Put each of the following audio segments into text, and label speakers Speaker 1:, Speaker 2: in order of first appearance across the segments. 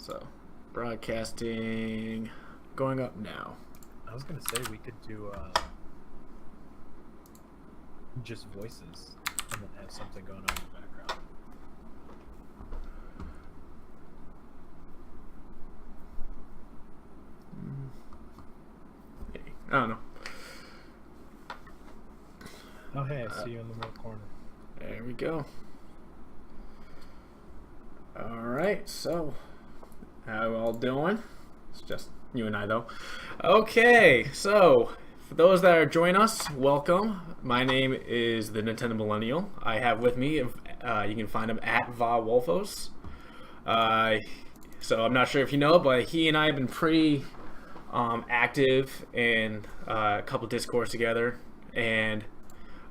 Speaker 1: So, broadcasting going up now.
Speaker 2: I was gonna say we could do just voices and then have something going on in the background.
Speaker 1: I don't know.
Speaker 2: Oh hey, I see you in the middle corner.
Speaker 1: There we go. All right, so how we all doing? It's just you and I, though. Okay, so for those that are joining us, welcome. My name is the Nintendo Millennial. I have with me, you can find him at Vah Wolfos. So I'm not sure if you know, but he and I have been pretty active in a couple Discords together, and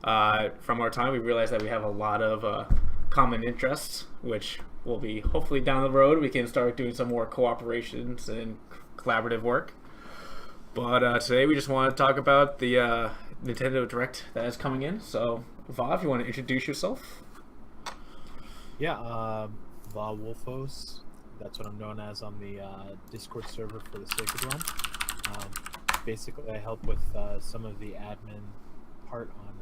Speaker 1: from our time, we realized that we have a lot of common interests, which will be hopefully down the road we can start doing some more cooperations and collaborative work. But today we just want to talk about the Nintendo Direct that is coming in. So, Vah, if you want to introduce yourself.
Speaker 2: Yeah, Vah Wolfos. That's what I'm known as on the Discord server for the Sacred Realm. Basically, I help with some of the admin part on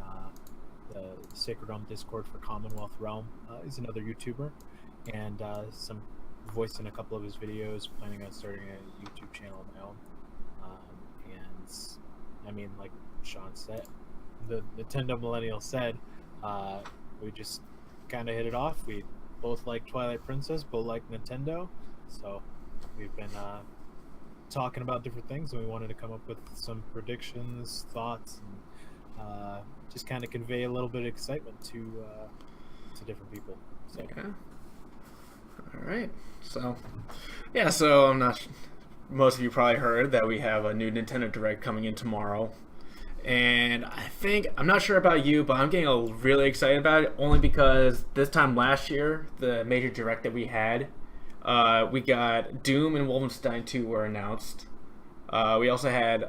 Speaker 2: the Sacred Realm Discord for Commonwealth Realm. He's another YouTuber, and some voice in a couple of his videos. Planning on starting a YouTube channel of my own. And I mean, like Sean said, the Nintendo Millennial said, we just kind of hit it off. We both like Twilight Princess, both like Nintendo, so we've been talking about different things, and we wanted to come up with some predictions, thoughts, and just kind of convey a little bit of excitement to different people. So.
Speaker 1: Yeah. All right. So, yeah. So I'm not. Most of you probably heard that we have a new Nintendo Direct coming in tomorrow, and I'm not sure about you, but I'm getting really excited about it only because this time last year, the major Direct that we had, we got Doom and Wolfenstein 2 were announced. We also had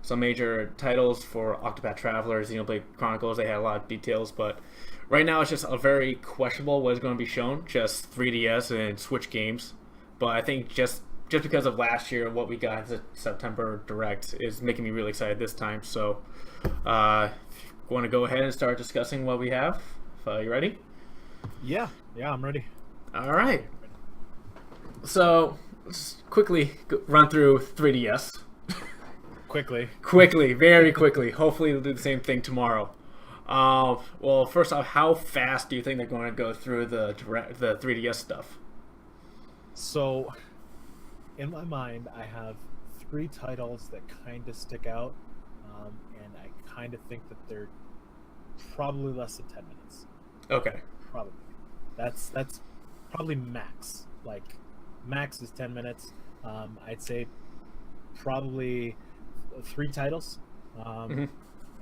Speaker 1: some major titles for Octopath Traveler, Xenoblade Chronicles. They had a lot of details, but right now it's just a very questionable what is going to be shown. Just 3DS and Switch games. But I think just because of last year, what we got in the September Direct is making me really excited this time. So, want to go ahead and start discussing what we have? You ready?
Speaker 2: Yeah, I'm ready.
Speaker 1: All right. So, let's quickly run through 3DS. Quickly, very quickly. Hopefully, they'll do the same thing tomorrow. Well, first off, how fast do you think they're going to go through the 3DS stuff?
Speaker 2: So, in my mind, I have 3 titles that kind of stick out, and I kind of think that they're probably less than 10 minutes.
Speaker 1: Okay.
Speaker 2: Probably. That's probably max. Like, max is 10 minutes. I'd say probably 3 titles.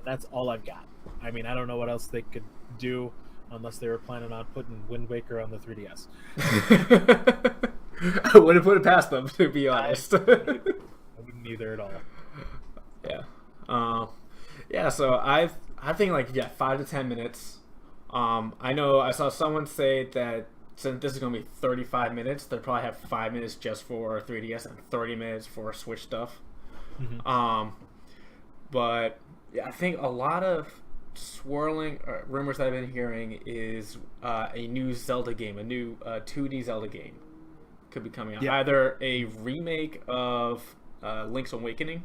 Speaker 2: That's all I've got. I mean, I don't know what else they could do unless they were planning on putting Wind Waker on the 3DS.
Speaker 1: I wouldn't put it past them, to be honest.
Speaker 2: I wouldn't either at all.
Speaker 1: Yeah. Yeah, so I think 5 to 10 minutes. I know I saw someone say that since this is going to be 35 minutes, they'll probably have 5 minutes just for 3DS and 30 minutes for Switch stuff. But yeah, I think a lot of swirling rumors that I've been hearing is a new Zelda game, a new 2D Zelda game could be coming out. Yeah. Either a remake of Link's Awakening,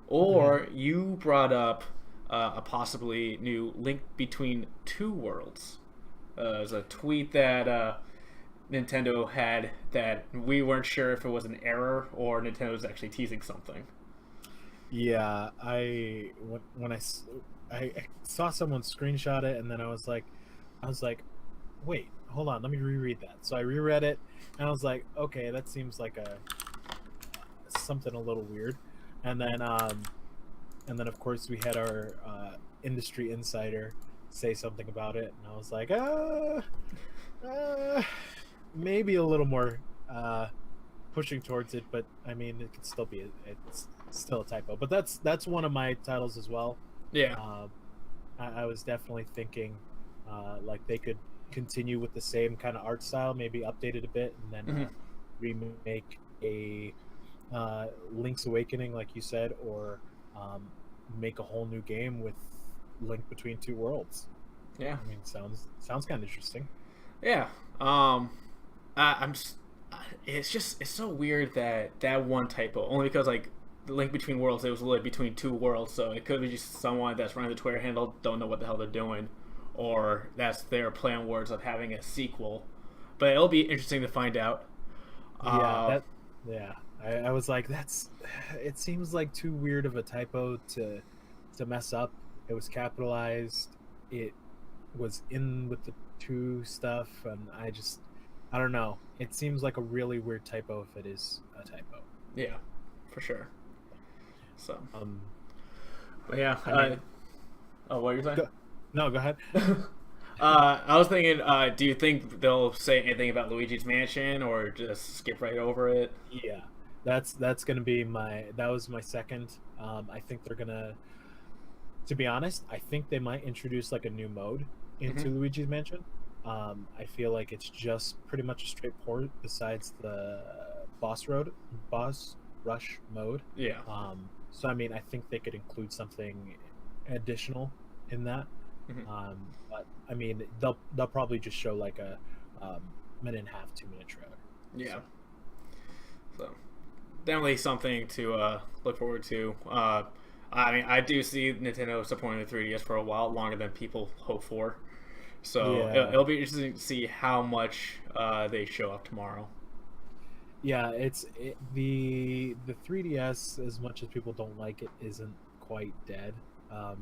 Speaker 1: or you brought up a possibly new Link Between Two Worlds. There's a tweet that Nintendo had that we weren't sure if it was an error or Nintendo was actually teasing something.
Speaker 2: Yeah, when I saw someone screenshot it, and then I was like, wait, hold on, let me reread that. So I reread it, and I was like, okay, that seems like something a little weird. And then of course we had our industry insider say something about it, and I was like, maybe a little more pushing towards it, but I mean, it could still be it's still a typo. But that's one of my titles as well.
Speaker 1: Yeah.
Speaker 2: I was definitely thinking like they could continue with the same kind of art style, maybe update it a bit, and then
Speaker 1: Mm-hmm.
Speaker 2: remake a Link's Awakening, like you said, or make a whole new game with Link Between Two Worlds.
Speaker 1: Yeah.
Speaker 2: I mean, sounds kind of interesting.
Speaker 1: Yeah. I'm just. It's so weird that one typo, only because like the link between worlds, it was literally between two worlds, so it could be just someone that's running the Twitter handle don't know what the hell they're doing, or that's their play on words of having a sequel. But it'll be interesting to find out.
Speaker 2: Yeah, I was like, it seems like too weird of a typo to mess up. It was capitalized. It was in with the two stuff, and I don't know. It seems like a really weird typo if it is a typo.
Speaker 1: Yeah, for sure. So,
Speaker 2: Um,
Speaker 1: but yeah. Oh, what are you saying?
Speaker 2: No, go ahead.
Speaker 1: I was thinking, do you think they'll say anything about Luigi's Mansion or just skip right over it?
Speaker 2: Yeah, that's gonna be that was my second. I think they're gonna, to be honest, I think they might introduce like a new mode into Luigi's Mansion. I feel like it's just pretty much a straight port besides the boss rush mode.
Speaker 1: Yeah.
Speaker 2: So I mean, I think they could include something additional in that. But I mean, they'll probably just show like a minute and a half, 2 minute trailer.
Speaker 1: Yeah. So definitely something to look forward to. I mean, I do see Nintendo supporting the 3DS for a while longer than people hope for. So
Speaker 2: Yeah.
Speaker 1: it'll be interesting to see how much they show up tomorrow.
Speaker 2: Yeah, the 3DS, as much as people don't like it, isn't quite dead. I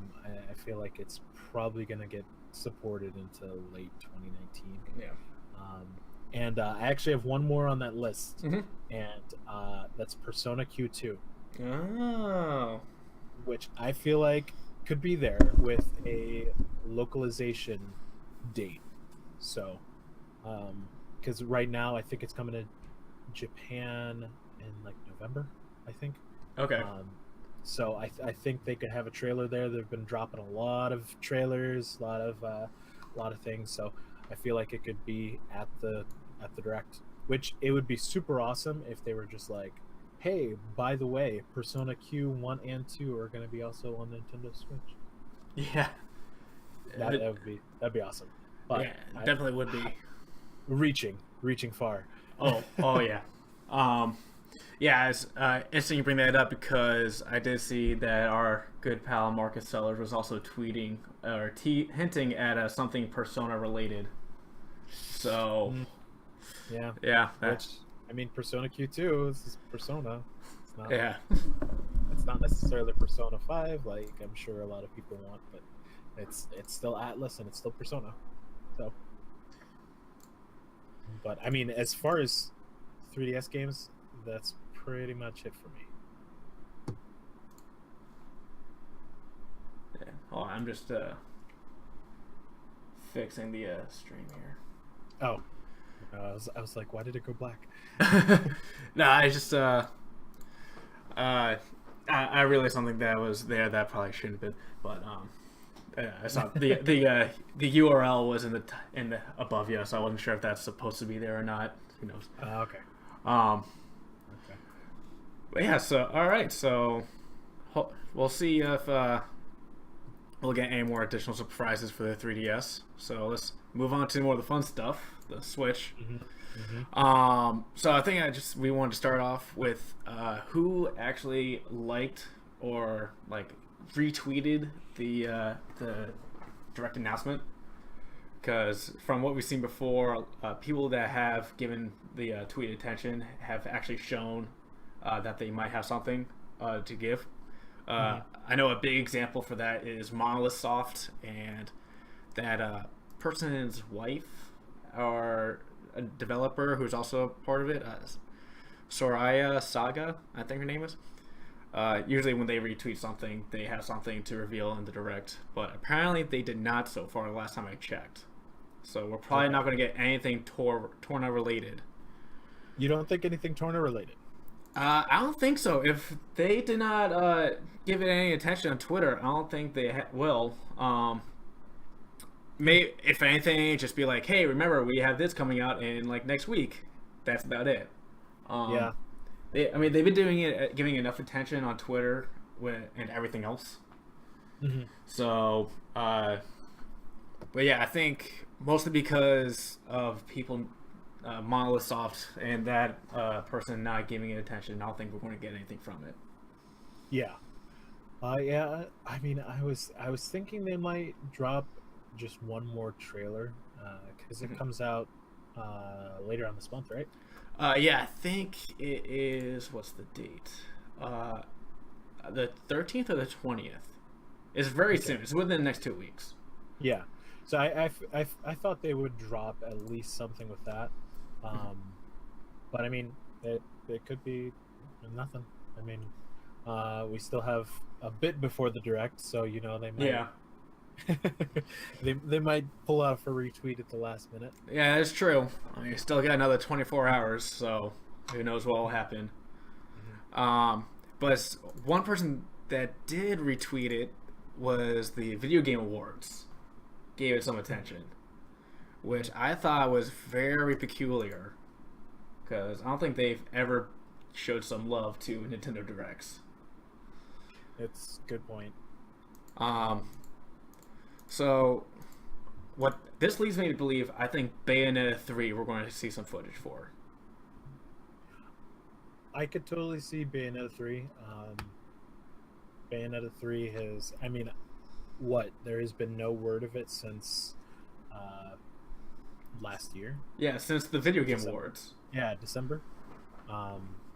Speaker 2: feel like it's probably gonna get supported into late 2019.
Speaker 1: Yeah.
Speaker 2: And I actually have one more on that list,
Speaker 1: Mm-hmm.
Speaker 2: and that's Persona Q2,
Speaker 1: Oh.
Speaker 2: which I feel like could be there with a localization date. So, because right now I think it's coming to Japan in like November, I think.
Speaker 1: Okay.
Speaker 2: So I think they could have a trailer there. They've been dropping a lot of trailers, a lot of things. So I feel like it could be at the direct, which it would be super awesome if they were just like, hey, by the way, Persona Q1 and 2 are going to be also on Nintendo Switch.
Speaker 1: Yeah.
Speaker 2: That'd be awesome. But
Speaker 1: yeah, definitely would be.
Speaker 2: Reaching far.
Speaker 1: Oh yeah. Yeah, it's interesting you bring that up because I did see that our good pal Marcus Sellers was also tweeting or hinting at something Persona related. So,
Speaker 2: yeah. Which, I mean, Persona Q2 is Persona. It's not,
Speaker 1: yeah.
Speaker 2: It's not necessarily Persona 5, like I'm sure a lot of people want, but it's still Atlas and it's still Persona. So, but I mean, as far as 3DS games, that's pretty much it for me.
Speaker 1: Yeah. Oh, I'm just fixing the stream here.
Speaker 2: Oh, I was like, why did it go black?
Speaker 1: No, I just I realized something that was there that probably shouldn't have been, but I saw the URL was in the above you, so I wasn't sure if that's supposed to be there or not. Who knows?
Speaker 2: Okay.
Speaker 1: Okay. But yeah, so all right, so we'll see if we'll get any more additional surprises for the 3DS. So let's move on to more of the fun stuff, the Switch. So I think we wanted to start off with who actually liked or like retweeted the direct announcement, because from what we've seen before, people that have given the tweet attention have actually shown that they might have something to give. I know a big example for that is Monolith Soft, and that person's wife or a developer who's also a part of it, Soraya Saga, I think her name is. Usually when they retweet something, they have something to reveal in the direct, but apparently they did not so far the last time I checked. So we're probably not going to get anything Torna related.
Speaker 2: You don't think anything Torna related?
Speaker 1: I don't think so. If they did not give it any attention on Twitter, I don't think they will. may if anything, just be like, hey, remember we have this coming out in like next week. That's about it.
Speaker 2: Yeah.
Speaker 1: They've been doing it, giving enough attention on Twitter and everything else.
Speaker 2: Mm-hmm.
Speaker 1: So, but yeah, I think mostly because of people, Monolith Soft and that person not giving it attention, I don't think we're going to get anything from it.
Speaker 2: Yeah. Yeah. I mean, I was thinking they might drop just one more trailer because it comes out later on this month, right?
Speaker 1: Yeah, I think it is. What's the date? The 13th or the 20th. It's very soon. It's within the next 2 weeks.
Speaker 2: Yeah. So I thought they would drop at least something with that. But I mean, it could be nothing. I mean, we still have a bit before the direct, so they might.
Speaker 1: Yeah.
Speaker 2: they might pull out for retweet at the last minute.
Speaker 1: Yeah, that's true. I mean, you still got another 24 hours, so who knows what will happen. Mm-hmm. But one person that did retweet it was the Video Game Awards. Gave it some attention, which I thought was very peculiar, because I don't think they've ever showed some love to Nintendo Directs.
Speaker 2: It's a good point.
Speaker 1: So, what this leads me to believe, I think Bayonetta 3 we're going to see some footage for.
Speaker 2: I could totally see Bayonetta 3. Bayonetta 3 has, I mean, there has been no word of it since last year.
Speaker 1: Yeah, since the Video Game Awards.
Speaker 2: Yeah, December.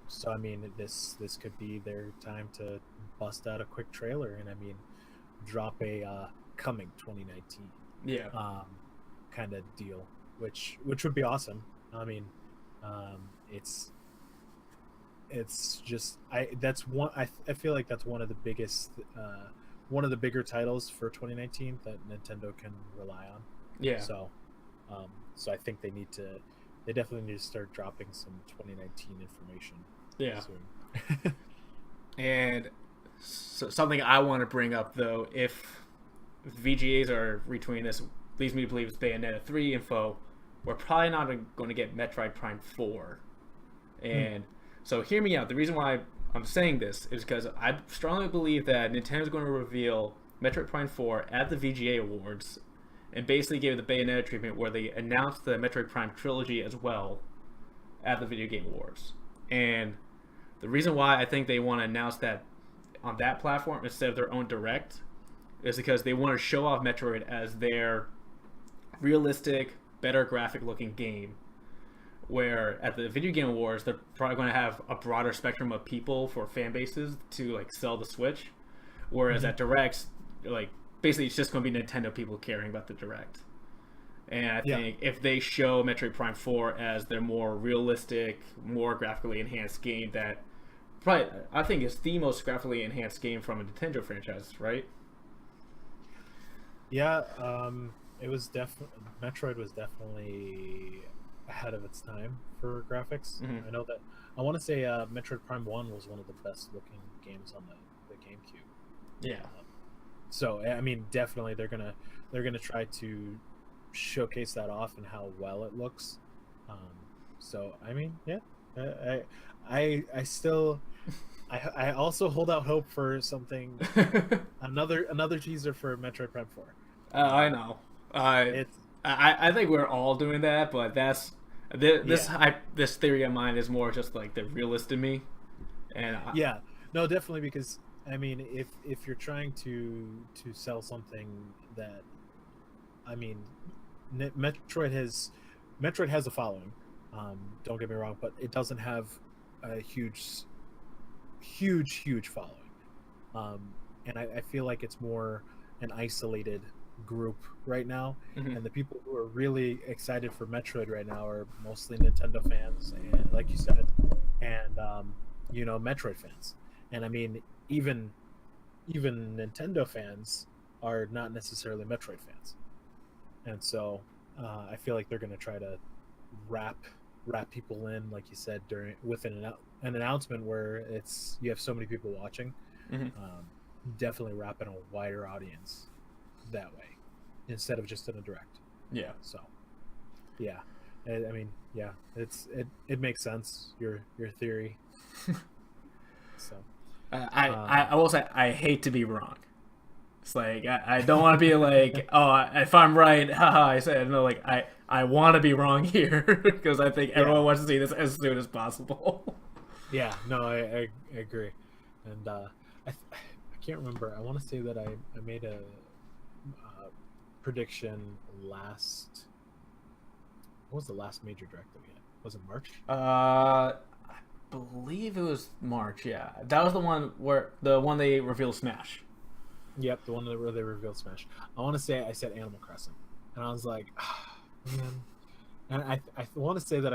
Speaker 2: So, I mean, this could be their time to bust out a quick trailer and, I mean, drop a coming 2019 kind of deal, which would be awesome. I mean, it's just I feel like that's one of the biggest one of the bigger titles for 2019 that Nintendo can rely on.
Speaker 1: Yeah.
Speaker 2: So I think they definitely need to start dropping some 2019 information.
Speaker 1: Yeah.
Speaker 2: Soon.
Speaker 1: And so something I want to bring up, though, if VGAs are retweeting this, leads me to believe it's Bayonetta 3 info, we're probably not going to get Metroid Prime 4. And so hear me out. The reason why I'm saying this is because I strongly believe that Nintendo's going to reveal Metroid Prime 4 at the VGA Awards and basically give it the Bayonetta treatment where they announced the Metroid Prime trilogy as well at the Video Game Awards. And the reason why I think they want to announce that on that platform instead of their own direct is because they want to show off Metroid as their realistic, better graphic looking game, where at the Video Game Awards they're probably going to have a broader spectrum of people for fan bases to like sell the Switch, whereas at directs, like, basically it's just going to be Nintendo people caring about the direct. And I think if they show Metroid Prime 4 as their more realistic, more graphically enhanced game, that probably I think is the most graphically enhanced game from a Nintendo franchise, right?
Speaker 2: Yeah, it was Metroid was definitely ahead of its time for graphics. I know that. I want to say Metroid Prime 1 was one of the best looking games on the GameCube.
Speaker 1: Yeah.
Speaker 2: So I mean, definitely they're gonna try to showcase that off and how well it looks. So I mean, yeah, I still I also hold out hope for something another teaser for Metroid Prime 4.
Speaker 1: I know. I think we're all doing that, but this theory of mine is more just like the realist in me. And
Speaker 2: no, definitely, because I mean, if you're trying to sell something that, I mean, Metroid has a following. Don't get me wrong, but it doesn't have a huge following. And I feel like it's more an isolated group right now, and the people who are really excited for Metroid right now are mostly Nintendo fans, and like you said, and Metroid fans. And I mean, even Nintendo fans are not necessarily Metroid fans, and so I feel like they're going to try to wrap people in, like you said, with an announcement where you have so many people watching. Definitely wrap in a wider audience that way. instead of just in a direct.
Speaker 1: Yeah.
Speaker 2: So, yeah, I mean, yeah, it makes sense, your theory. So,
Speaker 1: I will say I hate to be wrong. It's like I don't want to be like, oh, if I'm right, haha. I said no. Like I want to be wrong here because I think everyone wants to see this as soon as possible.
Speaker 2: yeah, no, I agree, and I can't remember. I want to say that I made a prediction last. What was the last major direct that we had? Was it March?
Speaker 1: I believe it was March. Yeah, that was the one they revealed Smash.
Speaker 2: Yep, the one where they revealed Smash. I want to say I said Animal Crossing, and I was like, oh, man. And I want to say that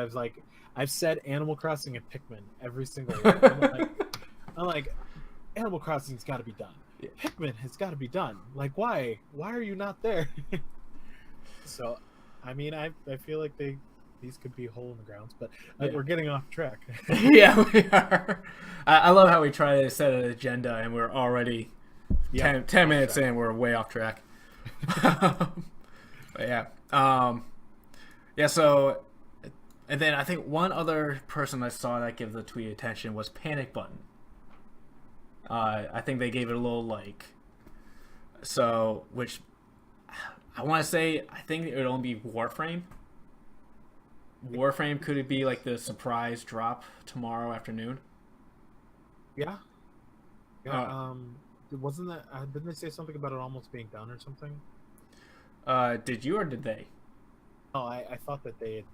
Speaker 2: I've said Animal Crossing and Pikmin every single one. I'm like, Animal Crossing's got to be done.
Speaker 1: Yeah.
Speaker 2: Pikmin has got to be done. Like, why are you not there? So, I mean, I feel like these could be a hole in the grounds, but we're getting off track.
Speaker 1: Yeah, we are. I love how we try to set an agenda and we're already 10 minutes in. We're way off track. But yeah. Yeah, so, and then I think one other person I saw that gave the tweet attention was Panic Button. I think they gave it a little like, so, which I want to say, I think it would only be Warframe. Warframe, could it be like the surprise drop tomorrow afternoon?
Speaker 2: Yeah. Wasn't that, didn't they say something about it almost being done or something?
Speaker 1: Did you or did they?
Speaker 2: Oh, I thought that they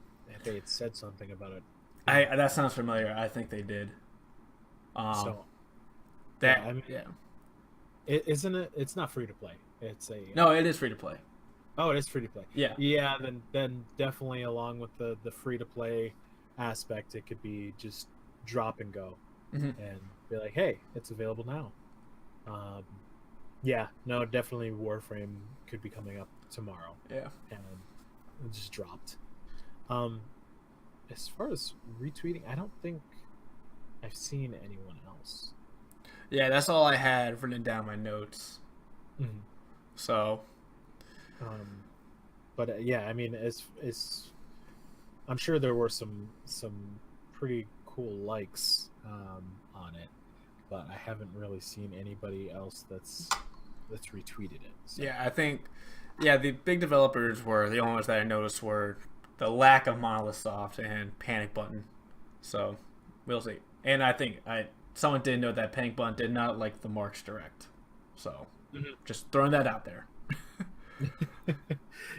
Speaker 2: had said something about it.
Speaker 1: That sounds familiar. I think they did.
Speaker 2: Isn't it? It's not free to play. It's a
Speaker 1: no. It is free to play.
Speaker 2: Oh, it is free to play.
Speaker 1: Yeah.
Speaker 2: Yeah. Then definitely along with the free to play aspect, it could be just drop and go, and be like, hey, it's available now. Yeah. No, definitely Warframe could be coming up tomorrow.
Speaker 1: Yeah.
Speaker 2: And it just dropped. As far as retweeting, I don't think I've seen anyone else.
Speaker 1: Yeah, that's all I had written down in my notes.
Speaker 2: Mm-hmm.
Speaker 1: So,
Speaker 2: but yeah, I mean, as I'm sure there were some pretty cool likes on it, but I haven't really seen anybody else that's retweeted it. So.
Speaker 1: Yeah, I think the big developers were the only ones that I noticed were the lack of Monolith Soft and Panic Button. So we'll see. And I think someone did note that Panic Button did not like the March Direct. So just throwing that out there.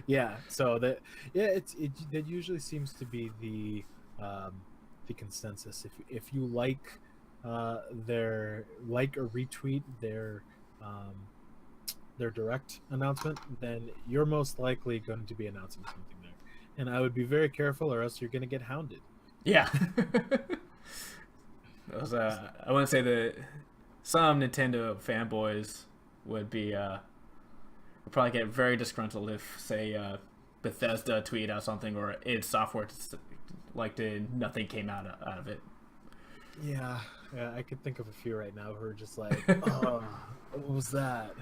Speaker 2: Yeah. So that that usually seems to be the consensus. If you like or retweet their direct announcement, then you're most likely going to be announcing something there. And I would be very careful, or else you're going to get hounded.
Speaker 1: Yeah. Those, I wouldn't say that some Nintendo fanboys would probably get very disgruntled if, say, Bethesda tweeted out something or id Software nothing came out of it.
Speaker 2: Yeah, I could think of a few right now who are just like, oh, what was that?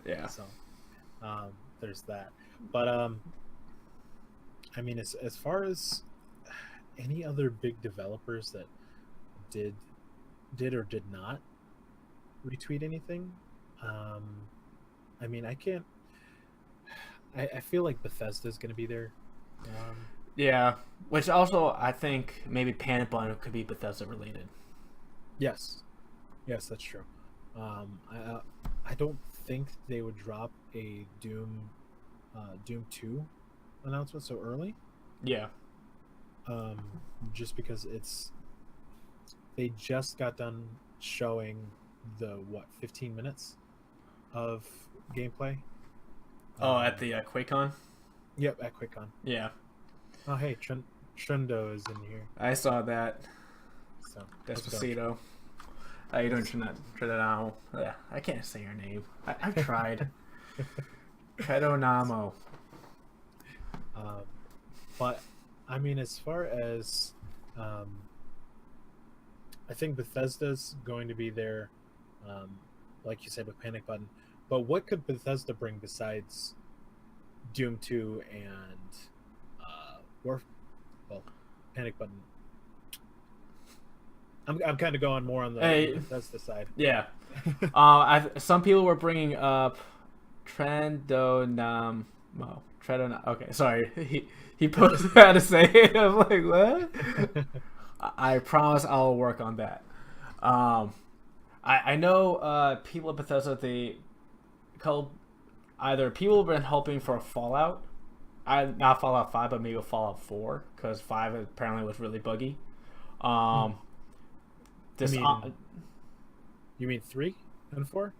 Speaker 1: Yeah.
Speaker 2: So, there's that. But I mean, as far as any other big developers that did or did not retweet anything, I mean, I can't. I feel like Bethesda's going to be there.
Speaker 1: Yeah, which also I think maybe Panic Button could be Bethesda related.
Speaker 2: Yes, that's true. I don't think they would drop a Doom 2 announcement so early.
Speaker 1: Yeah.
Speaker 2: Just because they just got done showing the 15 minutes of gameplay.
Speaker 1: Oh, at the QuakeCon?
Speaker 2: Yep, at QuakeCon.
Speaker 1: Yeah.
Speaker 2: Oh, hey, Trendo is in here.
Speaker 1: I saw that.
Speaker 2: So,
Speaker 1: Despacito. How you doing, Trinidad? Yeah, I can't say your name. I've tried. Tredonamo.
Speaker 2: But, I mean, as far as... I think Bethesda's going to be there, like you said, with Panic Button. But what could Bethesda bring besides Doom 2 and War, well, Panic Button. I'm kind of going more on the Bethesda side.
Speaker 1: Yeah. Some people were bringing up Trendonam. Well, Trendonam. Okay, sorry. He posted how to say it. I was like, what? I promise I'll work on that. I know people at Bethesda, they called either people have been hoping for a Fallout. Not Fallout 5, but maybe a Fallout 4, because 5 apparently was really buggy.
Speaker 2: You mean 3 and 4?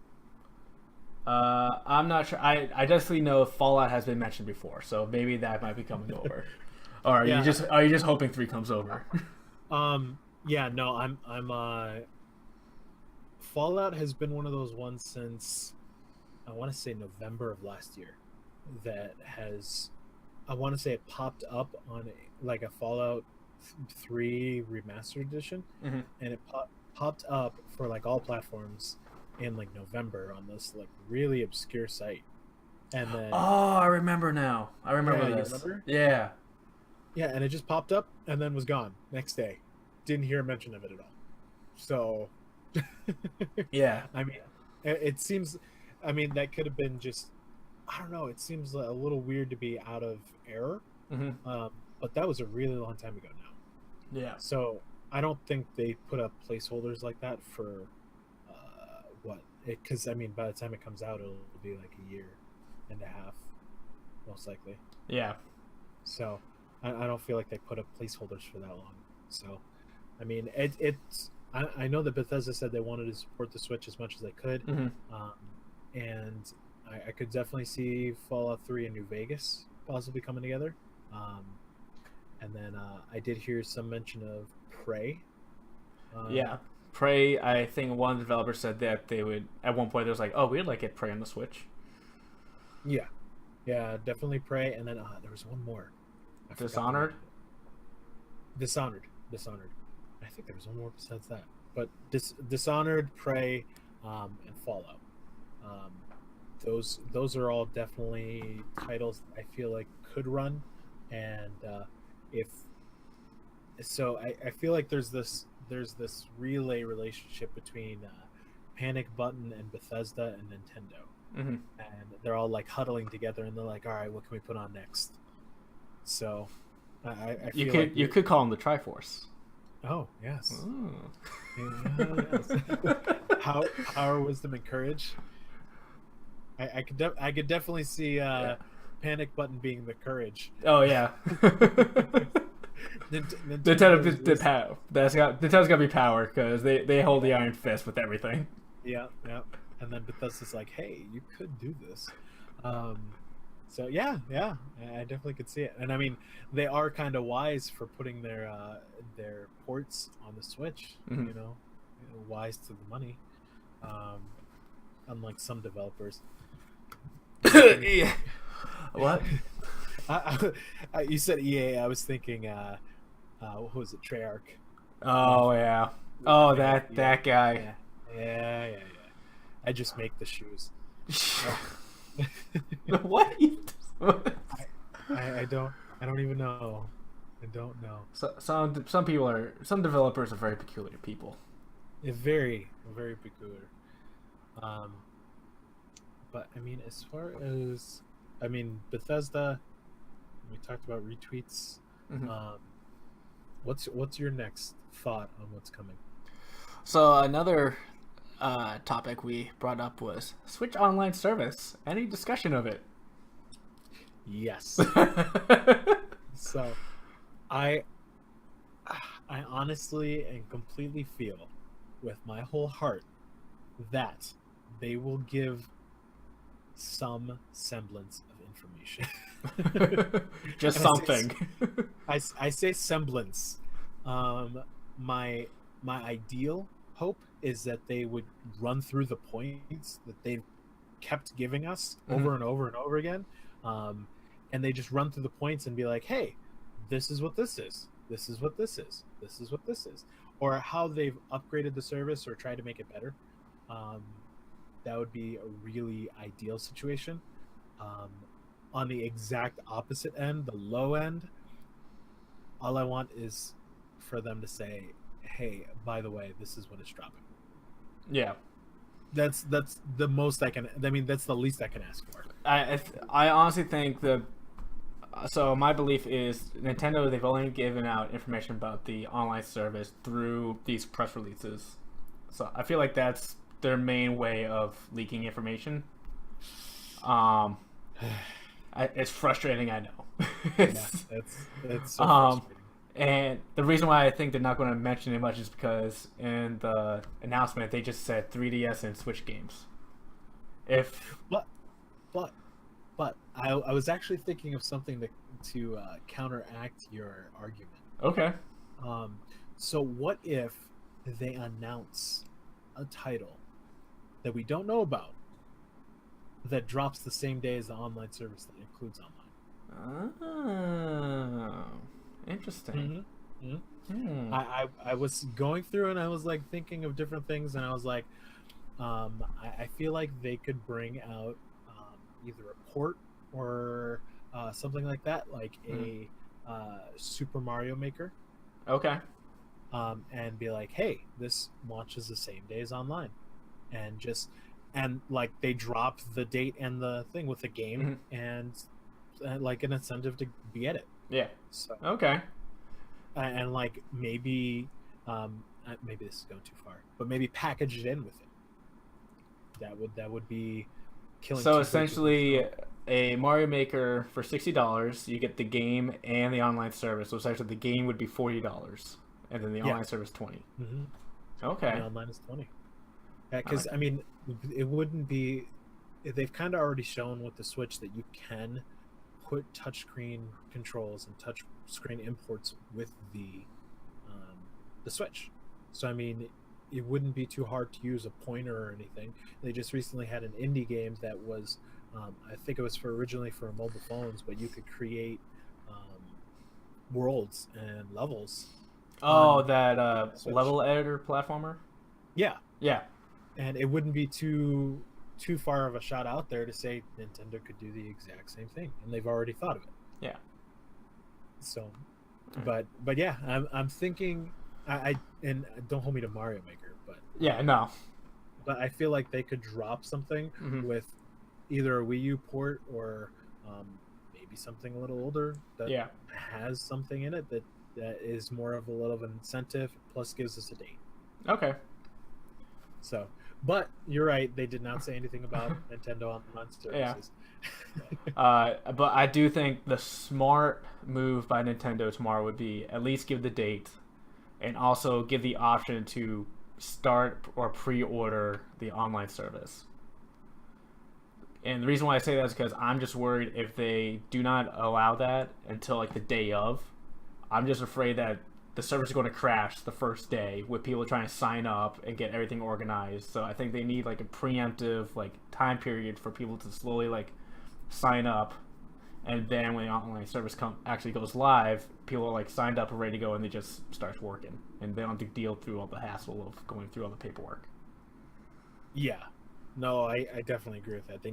Speaker 1: I'm not sure. I definitely know Fallout has been mentioned before, so maybe that might be coming over. Or are you just hoping 3 comes over?
Speaker 2: Yeah, no, I'm Fallout has been one of those ones since I want to say November of last year that has, I want to say it popped up on like a Fallout 3 remastered edition,
Speaker 1: Mm-hmm.
Speaker 2: and it popped up for like all platforms in like November on this like really obscure site. And then
Speaker 1: I remember now. I remember this.
Speaker 2: Remember?
Speaker 1: Yeah.
Speaker 2: Yeah, and it just popped up and then was gone next day. Didn't hear a mention of it at all. So
Speaker 1: Yeah.
Speaker 2: I mean, it seems, I mean, that could have been just, I don't know, it seems a little weird to be out of error.
Speaker 1: Mm-hmm.
Speaker 2: But that was a really long time ago now.
Speaker 1: Yeah.
Speaker 2: So I don't think they put up placeholders like that for what? Because, I mean, by the time it comes out, it'll be like a year and a half, most likely.
Speaker 1: Yeah.
Speaker 2: So I don't feel like they put up placeholders for that long. So, I mean, it's. I know that Bethesda said they wanted to support the Switch as much as they could,
Speaker 1: Mm-hmm.
Speaker 2: and I could definitely see Fallout 3 and New Vegas possibly coming together. And then I did hear some mention of Prey.
Speaker 1: Yeah. Prey, I think one of the developers said that they would, at one point, there was like, oh, we'd like it Prey on the Switch.
Speaker 2: Yeah. Yeah, definitely Prey. And then there was one more.
Speaker 1: Dishonored?
Speaker 2: Dishonored. I think there was one more besides that. But Dishonored, Prey, and Fallout. Those are all definitely titles I feel like could run. And I feel like there's this relay relationship between Panic Button and Bethesda and Nintendo.
Speaker 1: Mm-hmm.
Speaker 2: And they're all like huddling together and they're like, all right, what can we put on next? So I feel
Speaker 1: you could call them the Triforce.
Speaker 2: Oh yes.
Speaker 1: Ooh.
Speaker 2: Yeah, yes. Power, wisdom, and courage. I could definitely see Panic Button being the courage.
Speaker 1: Oh yeah. Nintendo's got to be power because they hold the iron fist with everything.
Speaker 2: Yeah. And then Bethesda's like, hey, you could do this. So yeah, I definitely could see it. And I mean, they are kind of wise for putting their ports on the Switch.
Speaker 1: Mm-hmm.
Speaker 2: You know, wise to the money. Unlike some developers.
Speaker 1: Yeah. What?
Speaker 2: You said EA. I was thinking, what was it, Treyarch?
Speaker 1: Oh yeah. Oh that guy.
Speaker 2: Yeah. I just make the shoes.
Speaker 1: What?
Speaker 2: I don't even know. I don't know.
Speaker 1: So, some developers are very peculiar people.
Speaker 2: Yeah, very, very peculiar. But I mean, as far as Bethesda, we talked about retweets.
Speaker 1: Mm-hmm.
Speaker 2: What's your next thought on what's coming?
Speaker 1: So another topic we brought up was Switch Online service. Any discussion of it?
Speaker 2: Yes. So, I honestly and completely feel, with my whole heart, that they will give some semblance of information.
Speaker 1: Just something.
Speaker 2: I say semblance. My ideal hope is that they would run through the points that they've kept giving us over and over and over again, and they just run through the points and be like, hey, this is what this is, this is what this is, this is what this is, or how they've upgraded the service or tried to make it better. That would be a really ideal situation. on the exact opposite end, the low end, all I want is for them to say, "Hey, by the way, this is when it's dropping."
Speaker 1: Yeah.
Speaker 2: That's the most I can. I mean, that's the least I can ask for.
Speaker 1: I honestly think so my belief is Nintendo, they've only given out information about the online service through these press releases. So I feel like that's their main way of leaking information. It's frustrating, I know.
Speaker 2: Yeah, it's so frustrating.
Speaker 1: And the reason why I think they're not going to mention it much is because in the announcement they just said 3DS and Switch games. If
Speaker 2: But but I was actually thinking of something to counteract your argument.
Speaker 1: okay,
Speaker 2: So what if they announce a title that we don't know about that drops the same day as the online service that includes online?
Speaker 1: oh, interesting.
Speaker 2: Mm-hmm. Mm-hmm. I was going through and I was like thinking of different things and I was like, I feel like they could bring out either a port or something like that, like a Super Mario Maker,
Speaker 1: Okay.
Speaker 2: and be like, hey, this launches the same day as online, and like they drop the date and the thing with the game and like an incentive to get it.
Speaker 1: Yeah.
Speaker 2: So
Speaker 1: Okay.
Speaker 2: and like maybe maybe this is going too far, but maybe package it in with it. That would be killing.
Speaker 1: So
Speaker 2: two birds with one
Speaker 1: essentially,
Speaker 2: stone.
Speaker 1: a Mario Maker for $60, you get the game and the online service. So essentially, the game would be $40, and then the
Speaker 2: Yeah.
Speaker 1: online service 20.
Speaker 2: Mm-hmm.
Speaker 1: Okay.
Speaker 2: And online is 20. Because I mean, it wouldn't be. They've kind of already shown with the Switch that you can put touchscreen controls and touchscreen imports with the Switch. So I mean, it wouldn't be too hard to use a pointer or anything. They just recently had an indie game that was, I think it was originally for mobile phones, but you could create worlds and levels.
Speaker 1: Oh,
Speaker 2: on
Speaker 1: that
Speaker 2: Switch.
Speaker 1: level editor platformer.
Speaker 2: Yeah,
Speaker 1: Yeah.
Speaker 2: and it wouldn't be too far of a shot out there to say Nintendo could do the exact same thing, and they've already thought of it.
Speaker 1: Yeah.
Speaker 2: So, but yeah, I'm thinking, and don't hold me to Mario Maker,
Speaker 1: Yeah. No.
Speaker 2: but I feel like they could drop something
Speaker 1: Mhm.
Speaker 2: with either a Wii U port or maybe something a little older that
Speaker 1: Yeah.
Speaker 2: has something in it that is more of a little of an incentive, plus gives us a date.
Speaker 1: Okay.
Speaker 2: So, but you're right, they did not say anything about Nintendo online services.
Speaker 1: But I do think the smart move by Nintendo tomorrow would be at least give the date, and also give the option to start or pre-order the online service. And the reason why I say that is because I'm just worried if they do not allow that until like the day of, I'm just afraid that the service is going to crash the first day with people trying to sign up and get everything organized. So I think they need like a preemptive like time period for people to slowly like sign up, and then when the online service actually goes live, people are like signed up and ready to go, and it just starts working, and they don't have to deal through all the hassle of going through all the paperwork.
Speaker 2: Yeah, no, I definitely agree with that. They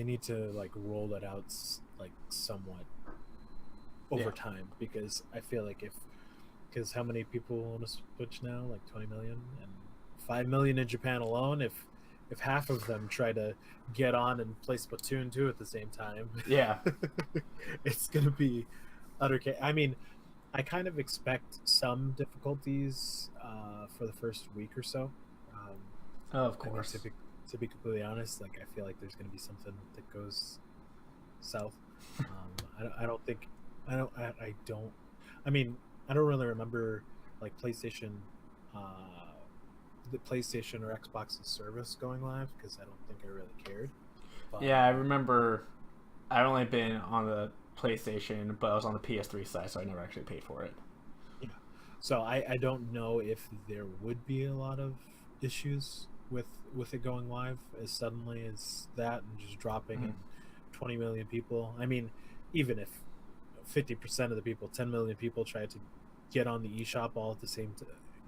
Speaker 2: need to like roll that out like somewhat over
Speaker 1: Yeah.
Speaker 2: time, because I feel like because how many people own a Switch now? Like 20 million, and 5 million in Japan alone. If half of them try to get on and play Splatoon 2 at the same time,
Speaker 1: Yeah.
Speaker 2: it's gonna be utter chaos. I mean, I kind of expect some difficulties for the first week or so.
Speaker 1: Of
Speaker 2: I mean,
Speaker 1: course.
Speaker 2: to be completely honest, like I feel like there's going to be something that goes south. I don't think I don't I don't. I mean, I don't really remember like PlayStation, the PlayStation or Xbox's service going live, because I don't think I really cared. But,
Speaker 1: Yeah, I remember. I've only been on the PlayStation, but I was on the PS3 side, so I never actually paid for it.
Speaker 2: yeah. So I don't know if there would be a lot of issues with it going live as suddenly as that and just dropping
Speaker 1: Mhm.
Speaker 2: and 20 million people. I mean, even if 50% of the people, 10 million people try to get on the eShop all at the same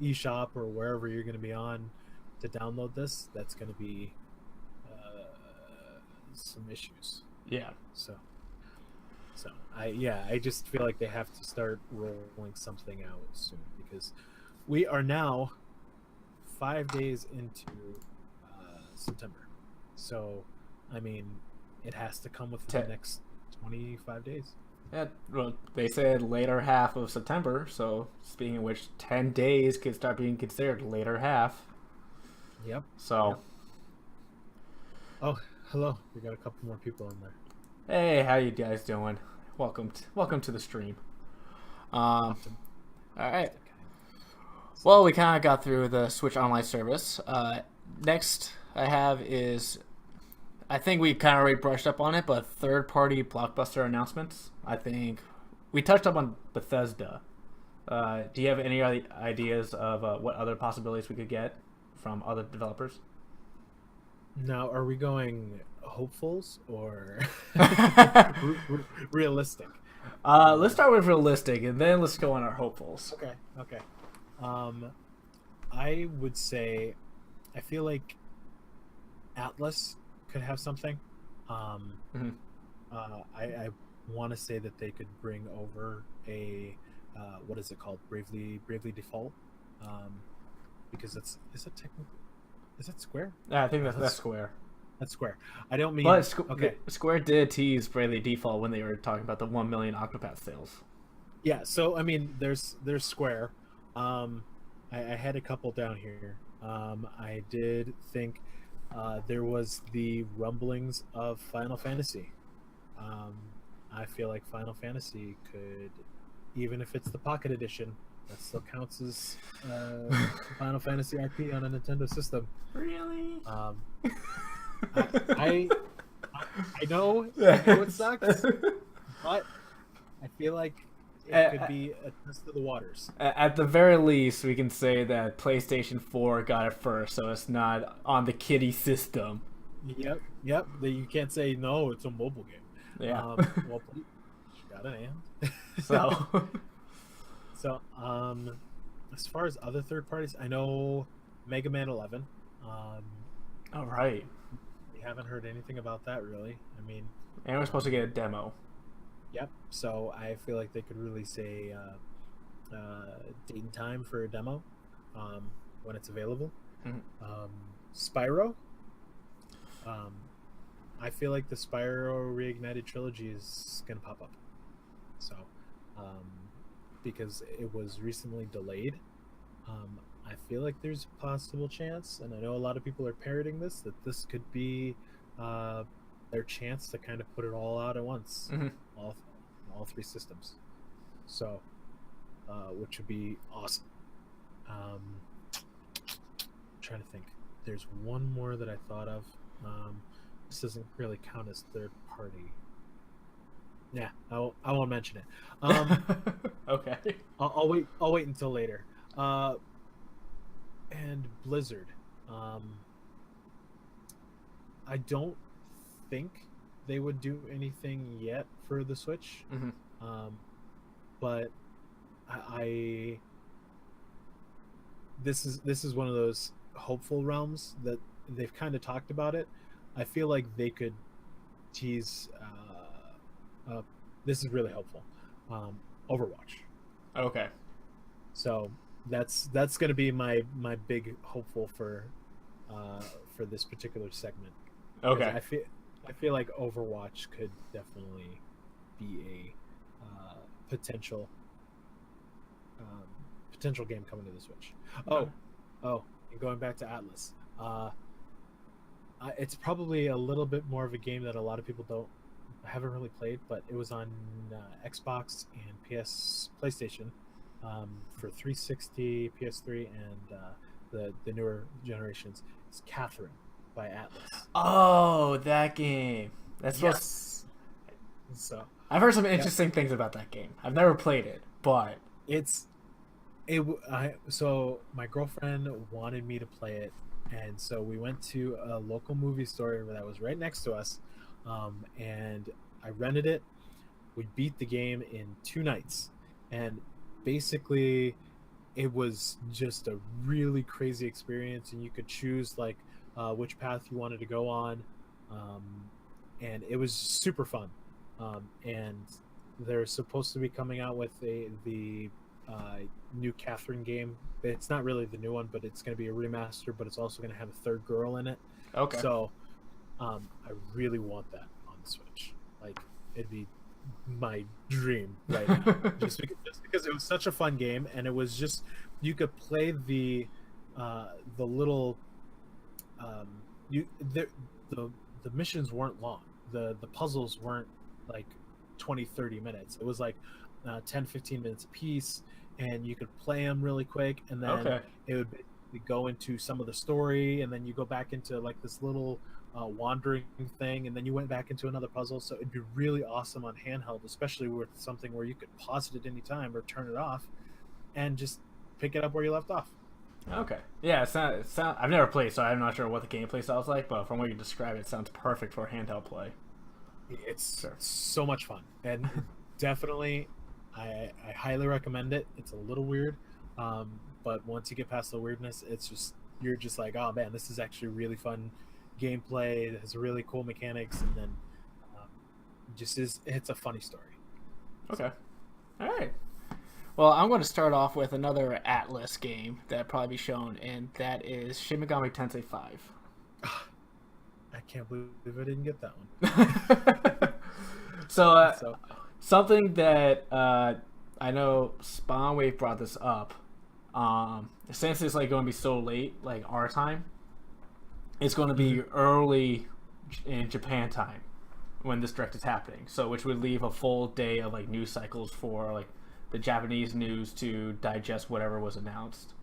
Speaker 2: eShop or wherever you're going to be on to download this, that's going to be some issues.
Speaker 1: Yeah.
Speaker 2: So I just feel like they have to start rolling something out soon because we are now 5 days into September. So, I mean, it has to come within the next 25 days.
Speaker 1: Yeah, well, they said later half of September, so speaking of which, 10 days could start being considered later half.
Speaker 2: Yep.
Speaker 1: So.
Speaker 2: Yep. Oh, hello. We got a couple more people in there.
Speaker 1: Hey, how you guys doing? Welcome to the stream. All right. Well, we kind of got through the Switch Online service. Next I have is, I think we kind of already brushed up on it, but third-party blockbuster announcements. I think we touched up on Bethesda. Do you have any other ideas of what other possibilities we could get from other developers?
Speaker 2: Now, are we going hopefuls or realistic?
Speaker 1: Let's start with realistic, and then let's go on our hopefuls.
Speaker 2: Okay. I would say, I feel like Atlas could have something. I want to say that they could bring over a what is it called? Bravely Default, because is it Square?
Speaker 1: Yeah, I think that's Square.
Speaker 2: That's Square. I don't mean.
Speaker 1: But Square did tease Bravely Default when they were talking about the 1 million Octopath sales.
Speaker 2: Yeah, so I mean, there's Square. I had a couple down here. I did think there was the rumblings of Final Fantasy. I feel like Final Fantasy could, even if it's the Pocket Edition, that still counts as Final Fantasy RP on a Nintendo system.
Speaker 1: Really?
Speaker 2: I know it sucks, but I feel like it could be a test of the waters.
Speaker 1: At the very least, we can say that PlayStation 4 got it first, so it's not on the kiddie system.
Speaker 2: Yep. You can't say no. It's a mobile game.
Speaker 1: Yeah.
Speaker 2: Well, you got an and. So, as far as other third parties, I know Mega Man 11.
Speaker 1: All right.
Speaker 2: We haven't heard anything about that really. I mean,
Speaker 1: and we're supposed to get a demo.
Speaker 2: Yep. So I feel like they could release a date and time for a demo when it's available.
Speaker 1: Mm-hmm.
Speaker 2: Spyro. I feel like the Spyro Reignited trilogy is gonna pop up. So, because it was recently delayed, I feel like there's a possible chance, and I know a lot of people are parroting this, that this could be their chance to kind of put it all out at once, all three systems. So, which would be awesome. Trying to think. There's one more that I thought of. This doesn't really count as third party. Yeah, I won't mention it.
Speaker 1: Okay.
Speaker 2: I'll wait until later. And Blizzard. I don't think they would do anything yet for the Switch. But this is one of those hopeful realms that they've kind of talked about it. I feel like they could tease. This is really helpful. Overwatch.
Speaker 1: Okay.
Speaker 2: So that's going to be my big hopeful for this particular segment.
Speaker 1: Okay.
Speaker 2: I feel like Overwatch could definitely be a potential game coming to the Switch. Oh, and going back to Atlas. It's probably a little bit more of a game that a lot of people haven't really played, but it was on Xbox and PlayStation for 360, PS3, and the newer generations. It's Catherine by Atlas.
Speaker 1: Oh, that game. That's
Speaker 2: yes. So
Speaker 1: I've heard some interesting things about that game. I've never played it, but
Speaker 2: so my girlfriend wanted me to play it, and so we went to a local movie store that was right next to us, and I rented it. We beat the game in 2 nights, and basically it was just a really crazy experience, and you could choose like which path you wanted to go on, and it was super fun. And they're supposed to be coming out with the new Catherine game. It's not really the new one, but it's going to be a remaster. But it's also going to have a third girl in it.
Speaker 1: Okay.
Speaker 2: So I really want that on the Switch. Like, it'd be my dream right now, just because it was such a fun game, and it was just, you could play the little the missions weren't long. The puzzles weren't like 20-30 minutes. It was like 10-15 minutes a piece, and you could play them really quick, and then it would go into some of the story, and then you go back into like this little wandering thing, and then you went back into another puzzle. So it'd be really awesome on handheld, especially with something where you could pause it at any time or turn it off and just pick it up where you left off.
Speaker 1: Okay. Yeah, I've never played, so I'm not sure what the gameplay sounds like, but from what you describe, it sounds perfect for handheld play.
Speaker 2: It's so much fun, and definitely I highly recommend it. It's a little weird, but once you get past the weirdness, you're just like, oh man, this is actually really fun gameplay. It has really cool mechanics, and then it's a funny story.
Speaker 1: Okay. All right. Well, I'm going to start off with another Atlas game that'll probably be shown, and that is Shin Megami Tensei 5.
Speaker 2: I can't believe I didn't get that one.
Speaker 1: So, something that I know Spawnwave brought this up. Since it's like going to be so late, like our time, it's going to be early in Japan time when this direct is happening. So, which would leave a full day of like news cycles for like the Japanese news to digest whatever was announced.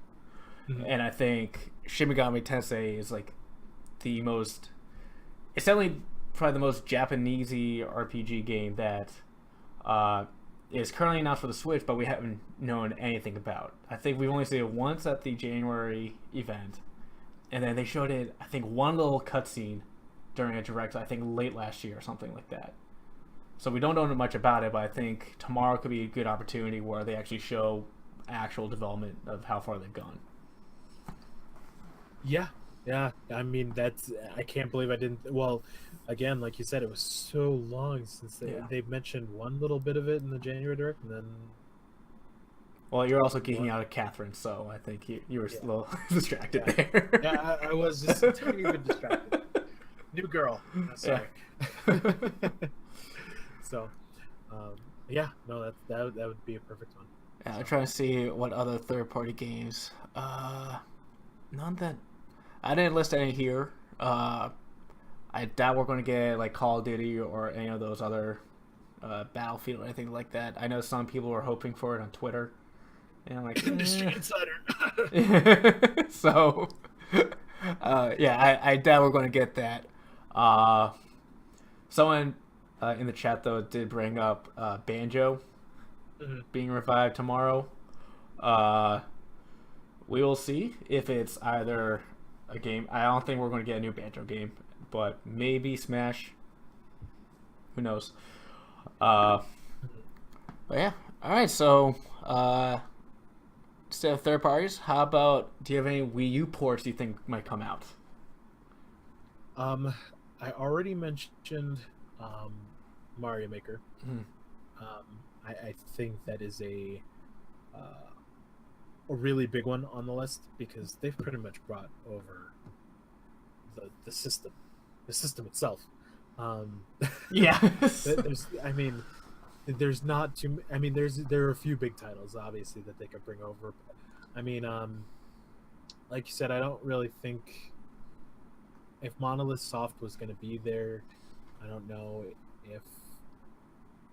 Speaker 1: And I think Shin Megami Tensei is like it's definitely probably the most Japanesey RPG game that is currently announced for the Switch, but we haven't known anything about. I think we've only seen it once at the January event, and then they showed it, I think, one little cutscene during a direct, I think late last year or something like that. So we don't know much about it, but I think tomorrow could be a good opportunity where they actually show actual development of how far they've gone.
Speaker 2: Yeah. I mean, I can't believe I didn't. Well, again, like you said, it was so long since they've mentioned one little bit of it in the January direct, and then.
Speaker 1: Well, you're also geeking out at Catherine, so I think you were a little distracted there.
Speaker 2: Yeah, I was just a tiny bit distracted. New girl. Sorry. Yeah. So, that would be a perfect one.
Speaker 1: Yeah, I'm trying to see what other third-party games. None that I didn't list any here. I doubt we're going to get like Call of Duty or any of those other Battlefield or anything like that. I know some people are hoping for it on Twitter, and I'm like,
Speaker 2: Industry Insider.
Speaker 1: So, I doubt we're going to get that. Someone in the chat though did bring up Banjo being revived tomorrow. We will see if it's either a game. I don't think we're going to get a new Banjo game, but maybe Smash. Who knows? But yeah. All right. So instead of third parties, how about, do you have any Wii U ports you think might come out?
Speaker 2: I already mentioned Mario Maker. I think that is a really big one on the list, because they've pretty much brought over the system itself. There's not too. I mean, there are a few big titles obviously that they could bring over. But, I mean, like you said, I don't really think if Monolith Soft was going to be there. I don't know if.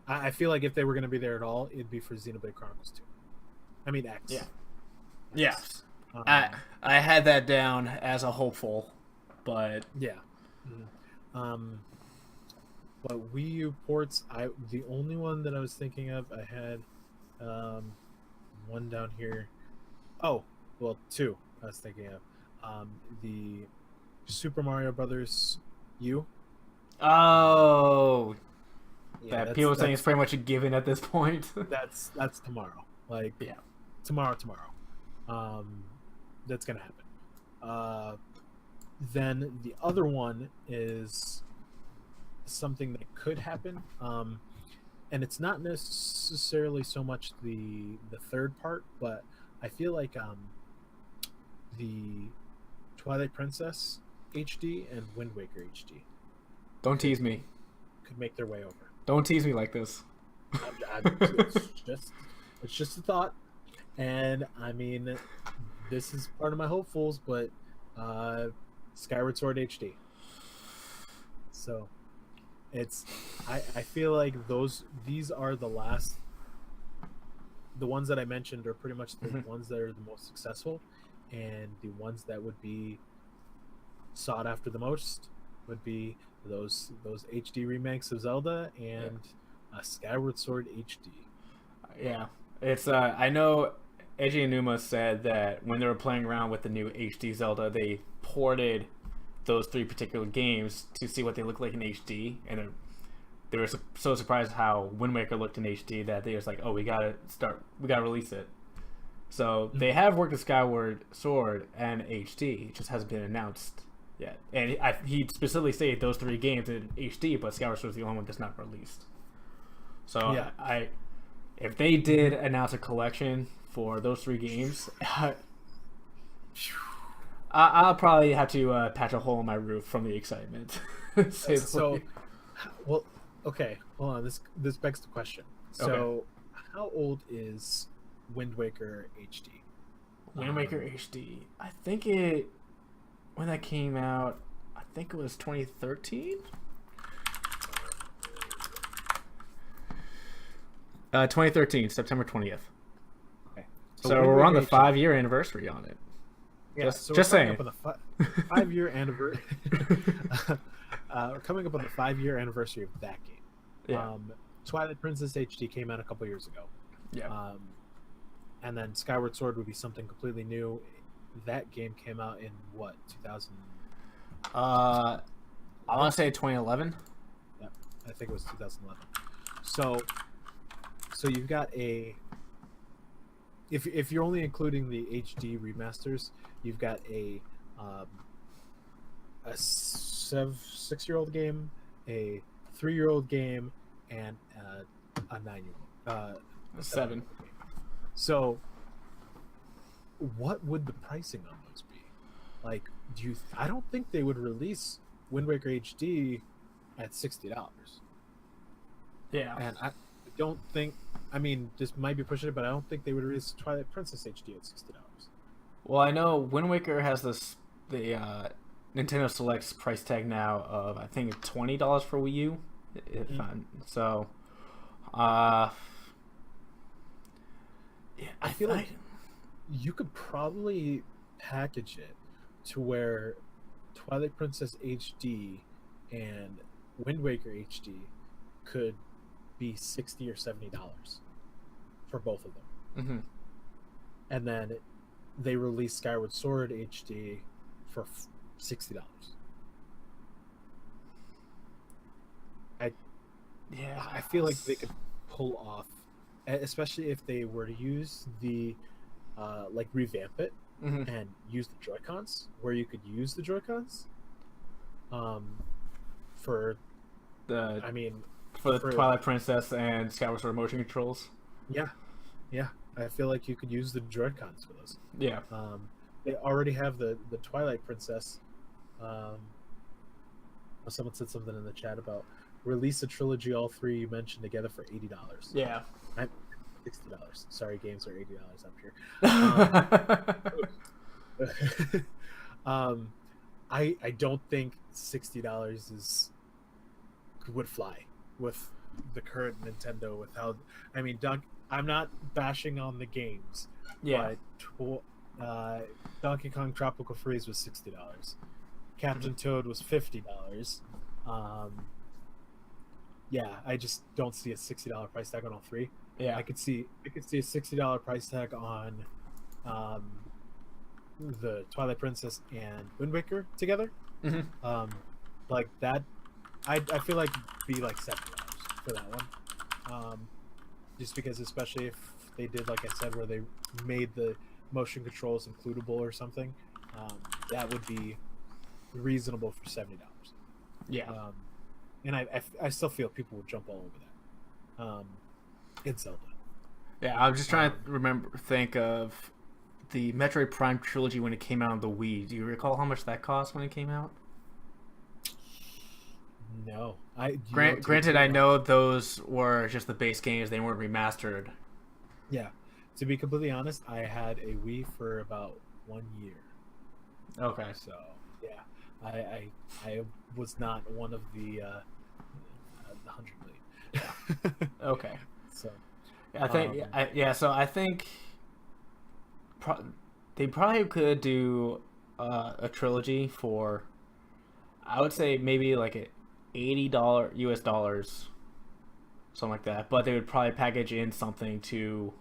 Speaker 2: I feel like if they were going to be there at all, it'd be for Xenoblade Chronicles 2. I mean, X.
Speaker 1: Yeah. Yes. I had that down as a hopeful, but
Speaker 2: yeah. But Wii U ports, the only one that I was thinking of, I had one down here. Oh, well, two I was thinking of. The Super Mario Brothers U.
Speaker 1: Oh. Yeah, that people saying it's pretty much a given at this point.
Speaker 2: that's tomorrow. Like, yeah, tomorrow. That's gonna happen. Then the other one is something that could happen. And it's not necessarily so much the third part, but I feel like the Twilight Princess HD and Wind Waker HD
Speaker 1: Don't tease me.
Speaker 2: could make their way over.
Speaker 1: Don't tease me like this.
Speaker 2: It's just a thought, and I mean, this is part of my hopefuls, but Skyward Sword HD. So I feel like these are the ones that I mentioned are pretty much the ones that are the most successful, and the ones that would be sought after the most would be those HD remakes of Zelda and Skyward Sword HD.
Speaker 1: Yeah, it's I know Eiji Aonuma said that when they were playing around with the new HD Zelda, they ported those 3 particular games to see what they look like in HD, and they were so surprised how Wind Waker looked in HD that they was like, "Oh, we gotta release it." So they have worked with Skyward Sword and HD, it just hasn't been announced yet. And he specifically stated those 3 games in HD, but Skyward Sword is the only one that's not released. So yeah. If they did announce a collection for those 3 games, I'll probably have to patch a hole in my roof from the excitement.
Speaker 2: Well, okay, hold on. This begs the question. So, how old is Wind Waker HD?
Speaker 1: Wind Waker HD. I think when that came out, I think it was 2013. 2013, September 20th. Okay. So we're on the 5-year anniversary on it.
Speaker 2: Yeah,
Speaker 1: just saying.
Speaker 2: Up on the 5-year anniversary. We're coming up on the 5-year anniversary of that game.
Speaker 1: Yeah.
Speaker 2: Twilight Princess HD came out a couple years ago.
Speaker 1: Yeah.
Speaker 2: And then Skyward Sword would be something completely new. That game came out in what, 2000?
Speaker 1: I want to say 2011.
Speaker 2: Yeah, I think it was 2011. So you've got if you're only including the HD remasters, you've got a 6-year-old game, a 3-year-old game, and a 9-year-old.
Speaker 1: 7.
Speaker 2: So, what would the pricing on those be? Like, I don't think they would release Wind Waker HD at $60.
Speaker 1: Yeah,
Speaker 2: and I don't think. I mean, this might be pushing it, but I don't think they would release Twilight Princess HD at $60.
Speaker 1: Well, I know Wind Waker has the Nintendo Select's price tag now of, I think, $20 for Wii U.
Speaker 2: Yeah, I feel like you could probably package it to where Twilight Princess HD and Wind Waker HD could be $60 or $70 for both of them. And then they release Skyward Sword HD for $60. I feel like they could pull off, especially if they were to use the revamp it and use the Joy-Cons, where you could use the Joy-Cons for the
Speaker 1: Twilight Princess and Skyward Sword motion controls.
Speaker 2: Yeah, I feel like you could use the Joy-Cons for those.
Speaker 1: Yeah.
Speaker 2: They already have the Twilight Princess. Someone said something in the chat about release a trilogy, all 3 you mentioned together for $80.
Speaker 1: Yeah.
Speaker 2: $60. Sorry, games are $80 up here. I don't think $60 would fly with the current Nintendo. With how, I mean, I'm not bashing on the games.
Speaker 1: Yeah.
Speaker 2: But Donkey Kong Tropical Freeze was $60. Captain Toad was $50. Yeah, I just don't see a $60 price tag on all 3.
Speaker 1: Yeah,
Speaker 2: I could see a $60 price tag on the Twilight Princess and Wind Waker together. Like that, I feel like it'd be like $70 for that one. Just because, especially if they did, like I said, where they made the motion controls includable or something, that would be reasonable for $70.
Speaker 1: Yeah.
Speaker 2: and I still feel people would jump all over that. In Zelda.
Speaker 1: Yeah, I'm just trying to think of the Metroid Prime trilogy when it came out on the Wii. Do you recall how much that cost when it came out?
Speaker 2: No,
Speaker 1: Granted, I know those were just the base games; they weren't remastered.
Speaker 2: Yeah, to be completely honest, I had a Wii for about 1 year.
Speaker 1: Okay,
Speaker 2: so yeah, I was not one of the 100 million.
Speaker 1: Yeah. Okay.
Speaker 2: So
Speaker 1: I think So I think they probably could do a trilogy for, I would say maybe like $80 US dollars, something like that. But they would probably package in something to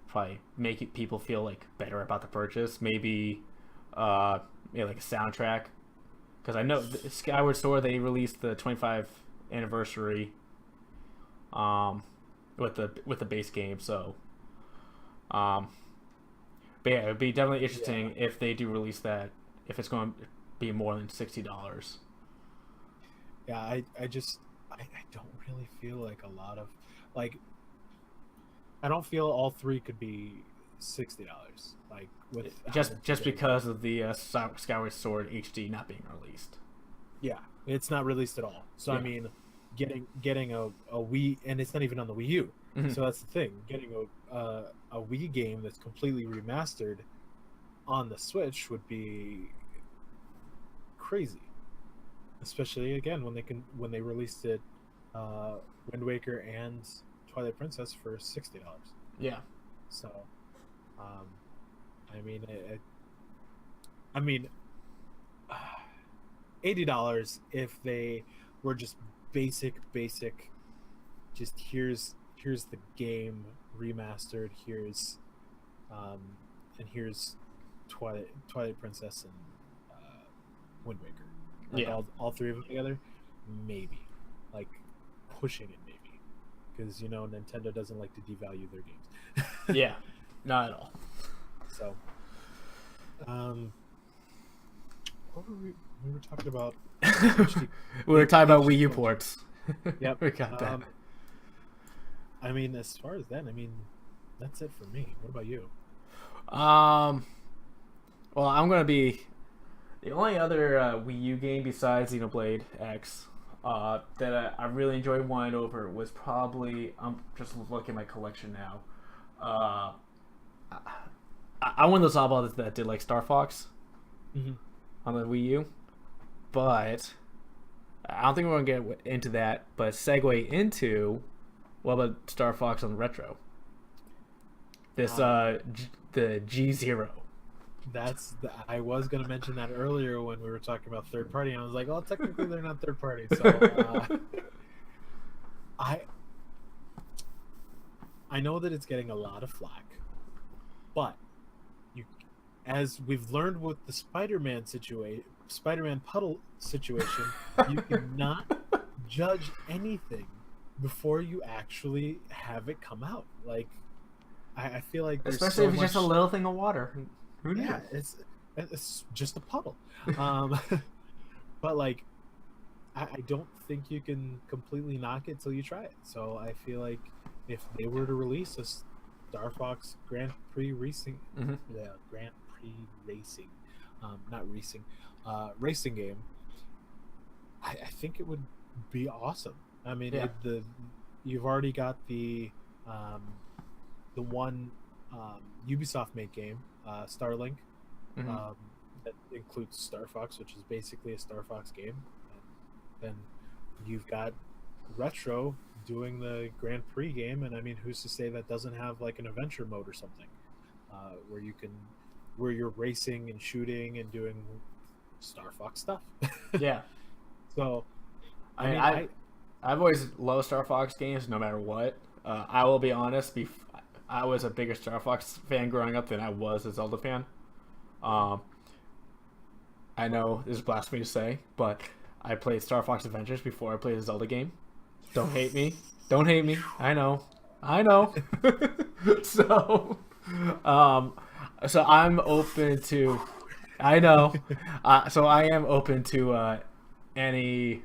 Speaker 1: probably make people feel like better about the purchase. Maybe like a soundtrack, because I know Skyward Sword, they released the 25th anniversary with the base game. So but yeah, it would be definitely interesting if they do release that, if it's going to be more than $60.
Speaker 2: Yeah, I don't really feel like a lot of, like, I don't feel all three could be $60. Like, with
Speaker 1: just because of the Skyward Sword HD not being released.
Speaker 2: Yeah, it's not released at all. So yeah. I mean, getting a Wii, and it's not even on the Wii U. Mm-hmm. So that's the thing. Getting a Wii game that's completely remastered on the Switch would be crazy. Especially again when they released it, Wind Waker and Twilight Princess for $60.
Speaker 1: Yeah.
Speaker 2: So, I mean, $80 if they were just basic. Just here's the game remastered. Here's Twilight Princess and Wind Waker. Like all three of them together, maybe, like pushing it, maybe, because Nintendo doesn't like to devalue their games.
Speaker 1: Yeah, not at all.
Speaker 2: So, what were we were talking about?
Speaker 1: We were talking about Wii U ports.
Speaker 2: Yep,
Speaker 1: we got that.
Speaker 2: I mean, as far as that, that's it for me. What about you?
Speaker 1: Well, I'm gonna be. The only other Wii U game besides Xenoblade X that I really enjoyed one over was probably, I'm just looking at my collection now. I'm one of those oddballs that did like Star Fox on the Wii U, but I don't think we're gonna get into that. But segue into, what about Star Fox on Retro? This the G0.
Speaker 2: I was going to mention that earlier when we were talking about third party, and I was like, well, technically they're not third party. So I know that it's getting a lot of flack, but as we've learned with the Spider-Man puddle situation, you cannot judge anything before you actually have it come out. Like, I feel like there's
Speaker 1: especially if it's just a little thing of water. Who knew?
Speaker 2: Yeah, it's just a puddle. But like, I don't think you can completely knock it till you try it. So I feel like if they were to release a Star Fox Grand Prix Racing, Grand Prix Racing, not racing, racing game, I think it would be awesome. I mean, you've already got the one Ubisoft made game, Starlink, that includes Star Fox, which is basically a Star Fox game. And then you've got Retro doing the Grand Prix game, and I mean, who's to say that doesn't have like an adventure mode or something, where you're racing and shooting and doing Star Fox stuff.
Speaker 1: Yeah.
Speaker 2: So,
Speaker 1: I've always loved Star Fox games, no matter what. I will be honest. I was a bigger Star Fox fan growing up than I was a Zelda fan. I know this is blasphemy to say, but I played Star Fox Adventures before I played a Zelda game. Don't hate me. Don't hate me. I know. So I'm open to. I know. So I am open to any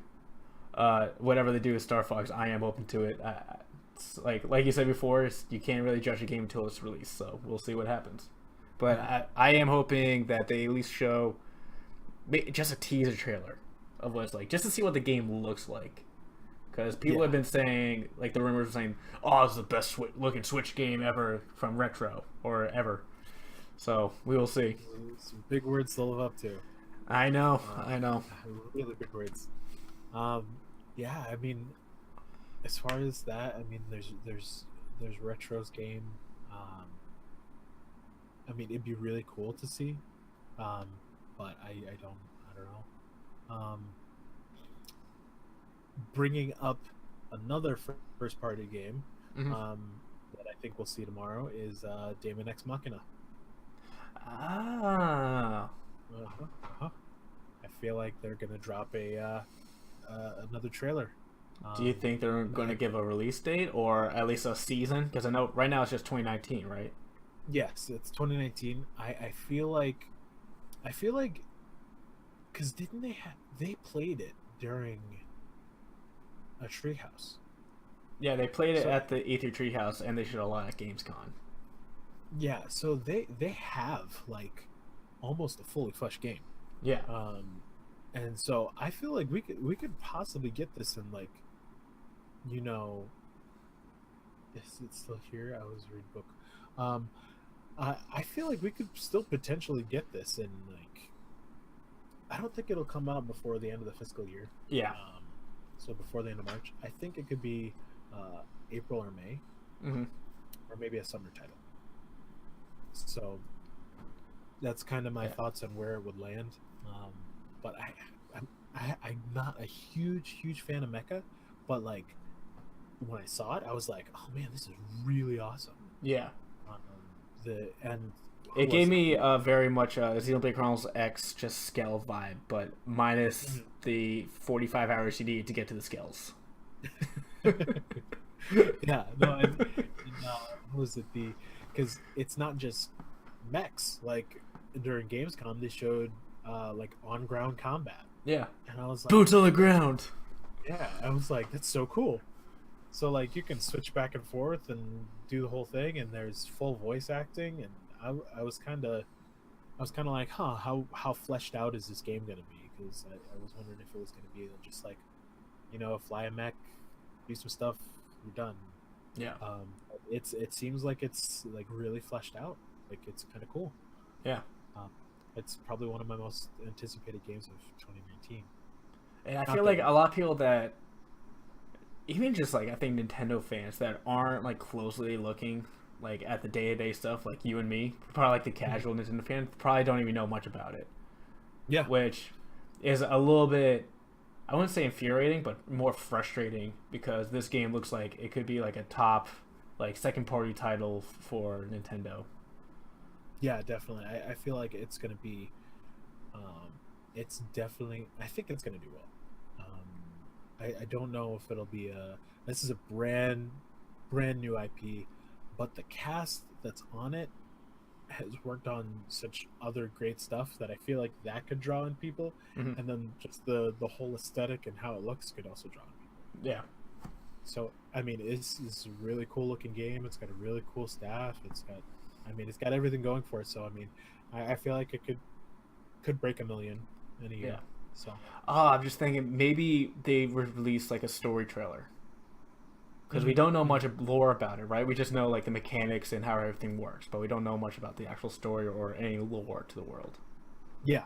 Speaker 1: whatever they do with Star Fox, I am open to it. It's like you said before, you can't really judge a game until it's released, so we'll see what happens. But I am hoping that they at least show just a teaser trailer of what it's like, just to see what the game looks like. Because people have been saying, like the rumors are saying, oh, it's the best looking Switch game ever from Retro or ever. So we will see.
Speaker 2: Some big words to live up to.
Speaker 1: I know.
Speaker 2: Really big words. Yeah, I mean, as far as that, I mean, there's Retro's game. I mean, it'd be really cool to see, but I don't know. Bringing up another first party game that I think we'll see tomorrow is Daemon X Machina.
Speaker 1: I
Speaker 2: feel like they're gonna drop another trailer.
Speaker 1: Do you think they're going to give a release date or at least a season? Because I know right now it's just 2019, right?
Speaker 2: Yes, it's 2019. I feel like because didn't they played it during a Treehouse?
Speaker 1: Yeah, they played it at the E3 Treehouse, and they showed a lot at Gamescom.
Speaker 2: Yeah, so they have like almost a fully fleshed game.
Speaker 1: Yeah.
Speaker 2: And so I feel like we could possibly get this in like, you know, is it still here? I was reading a book. I feel like we could still potentially get this in like, I don't think it'll come out before the end of the fiscal year.
Speaker 1: Yeah.
Speaker 2: So before the end of March, I think it could be April or May, or maybe a summer title. So that's kind of my thoughts on where it would land. But I'm not a huge fan of Mecha, but like when I saw it, I was like, oh man, this is really awesome.
Speaker 1: Yeah.
Speaker 2: It
Speaker 1: gave me very much a Xenoblade Chronicles X just scale vibe, but minus the 45 hours you need to get to the scales.
Speaker 2: Yeah, no, and what was it? Because it's not just mechs. Like during Gamescom, they showed like on ground combat.
Speaker 1: Yeah,
Speaker 2: and I was like,
Speaker 1: boots on the ground.
Speaker 2: Yeah, I was like, that's so cool. So like you can switch back and forth and do the whole thing, and there's full voice acting, and I was kind of like, how fleshed out is this game gonna be? Because I was wondering if it was gonna be just like, you know, fly a mech, do some stuff, you're done.
Speaker 1: Yeah.
Speaker 2: It seems like it's like really fleshed out. Like it's kind of cool.
Speaker 1: Yeah.
Speaker 2: It's probably one of my most anticipated games of 2019.
Speaker 1: And I feel like a lot of people that, even just like I think Nintendo fans that aren't like closely looking like at the day-to-day stuff, like you and me, probably like the casual Nintendo fan, probably don't even know much about it.
Speaker 2: Yeah.
Speaker 1: Which is a little bit, I wouldn't say infuriating, but more frustrating, because this game looks like it could be like a top like second party title for Nintendo.
Speaker 2: Yeah, definitely. I feel like it's gonna be it's definitely, I think it's gonna do well. I don't know if it'll be this is a brand new IP, but the cast that's on it has worked on such other great stuff that I feel like that could draw in people, and then just the whole aesthetic and how it looks could also draw in people.
Speaker 1: Yeah.
Speaker 2: So I mean, it's a really cool looking game. It's got a really cool staff. It's got everything going for it. So I mean, I feel like it could break 1 million in a year.
Speaker 1: Yeah.
Speaker 2: So
Speaker 1: I'm just thinking maybe they release like a story trailer, because we don't know much lore about it, right? We just know like the mechanics and how everything works, but we don't know much about the actual story or any lore to the world.
Speaker 2: Yeah,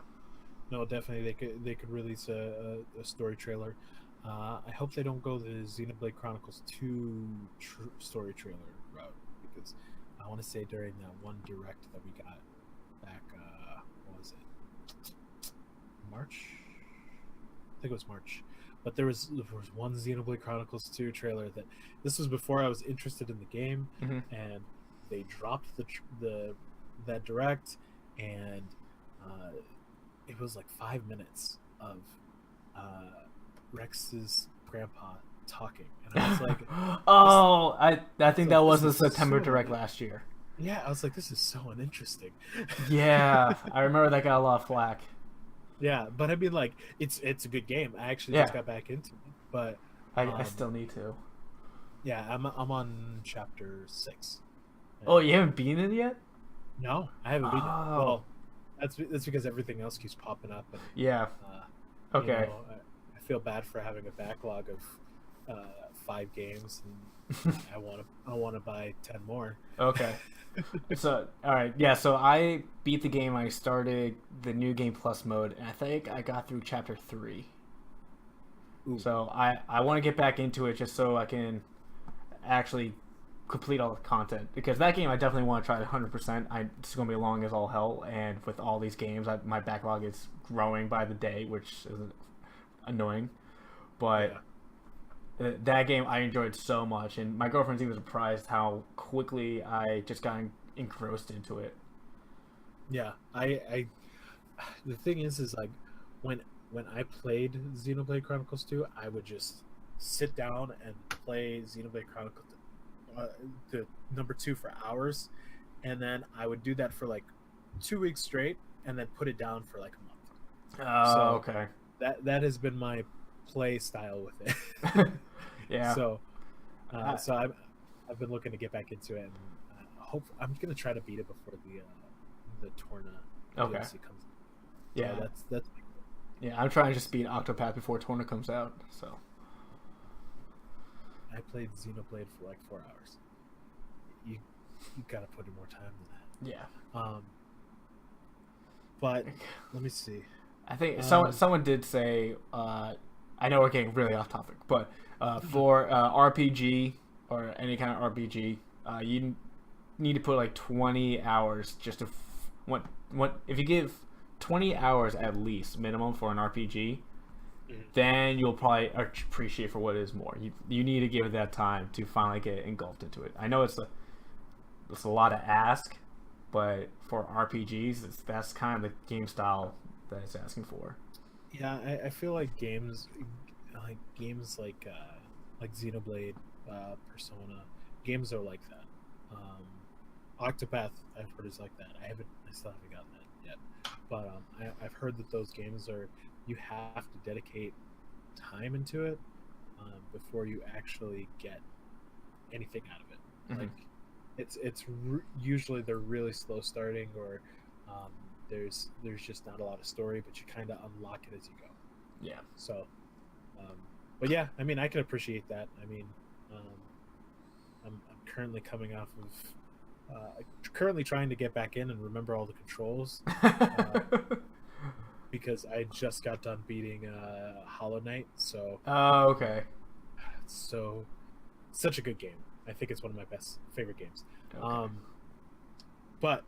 Speaker 2: no, definitely they could release a story trailer. I hope they don't go the Xenoblade Chronicles 2 story trailer route, because I want to say during that one direct that we got back, what was it? March? I think it was March. But there was one Xenoblade Chronicles 2 trailer that, this was before I was interested in the game, and they dropped that direct, and it was like 5 minutes of Rex's grandpa talking, and I was like,
Speaker 1: I think that was the September direct last year.
Speaker 2: Yeah, I was like, this is so uninteresting.
Speaker 1: Yeah, I remember that got a lot of flack.
Speaker 2: Yeah, but I mean, like, it's a good game. I actually just got back into it. but
Speaker 1: I still need to.
Speaker 2: yeah, I'm on chapter 6.
Speaker 1: Oh, you haven't beaten it yet?
Speaker 2: No, I haven't beaten it.
Speaker 1: Oh.
Speaker 2: Well, that's because everything else keeps popping up, and
Speaker 1: Yeah.
Speaker 2: you
Speaker 1: Okay.
Speaker 2: know, I feel bad for having a backlog of 5 games, and I want to buy 10 more.
Speaker 1: Okay. So, all right. Yeah, so I beat the game. I started the new game plus mode, and I think I got through chapter 3.
Speaker 2: Ooh.
Speaker 1: So I want to get back into it just so I can actually complete all the content, because that game I definitely want to try it 100%. It's going to be long as all hell, and with all these games, my backlog is growing by the day, which is annoying. But that game I enjoyed so much, and my girlfriend's even surprised how quickly I just got engrossed into it.
Speaker 2: Yeah, I the thing is like when I played Xenoblade Chronicles 2, I would just sit down and play Xenoblade Chronicles the number 2 for hours, and then I would do that for like 2 weeks straight, and then put it down for like a month.
Speaker 1: Oh, okay.
Speaker 2: That has been my play style with it.
Speaker 1: Yeah.
Speaker 2: So I've been looking to get back into it, and hope I'm gonna try to beat it before the Torna DLC comes.
Speaker 1: Yeah,
Speaker 2: so that's.
Speaker 1: Yeah, I'm trying to just beat Octopath before Torna comes out. So
Speaker 2: I played Xenoblade for like 4 hours. You gotta put in more time than that.
Speaker 1: Yeah.
Speaker 2: But let me see.
Speaker 1: I think someone did say. I know we're getting really off topic, but for RPG or any kind of RPG, you need to put like 20 hours just to if you give 20 hours at least minimum for an RPG, then you'll probably appreciate for what it is more. You need to give it that time to finally get engulfed into it. I know it's a lot to ask, but for RPGs, that's kind of the game style that it's asking for.
Speaker 2: Yeah, I feel like games like Xenoblade, Persona, games are like that. Octopath, I've heard, is like that. I still haven't gotten that yet, but I've heard that those games you have to dedicate time into it before you actually get anything out of it. Mm-hmm. Like usually they're really slow starting, or there's just not a lot of story, but you kind of unlock it as you go.
Speaker 1: Yeah.
Speaker 2: So, but yeah, I mean, I can appreciate that. I mean, I'm currently coming off of currently trying to get back in and remember all the controls because I just got done beating Hollow Knight. So.
Speaker 1: Oh, okay.
Speaker 2: So, such a good game. I think it's one of my favorite games. Okay. But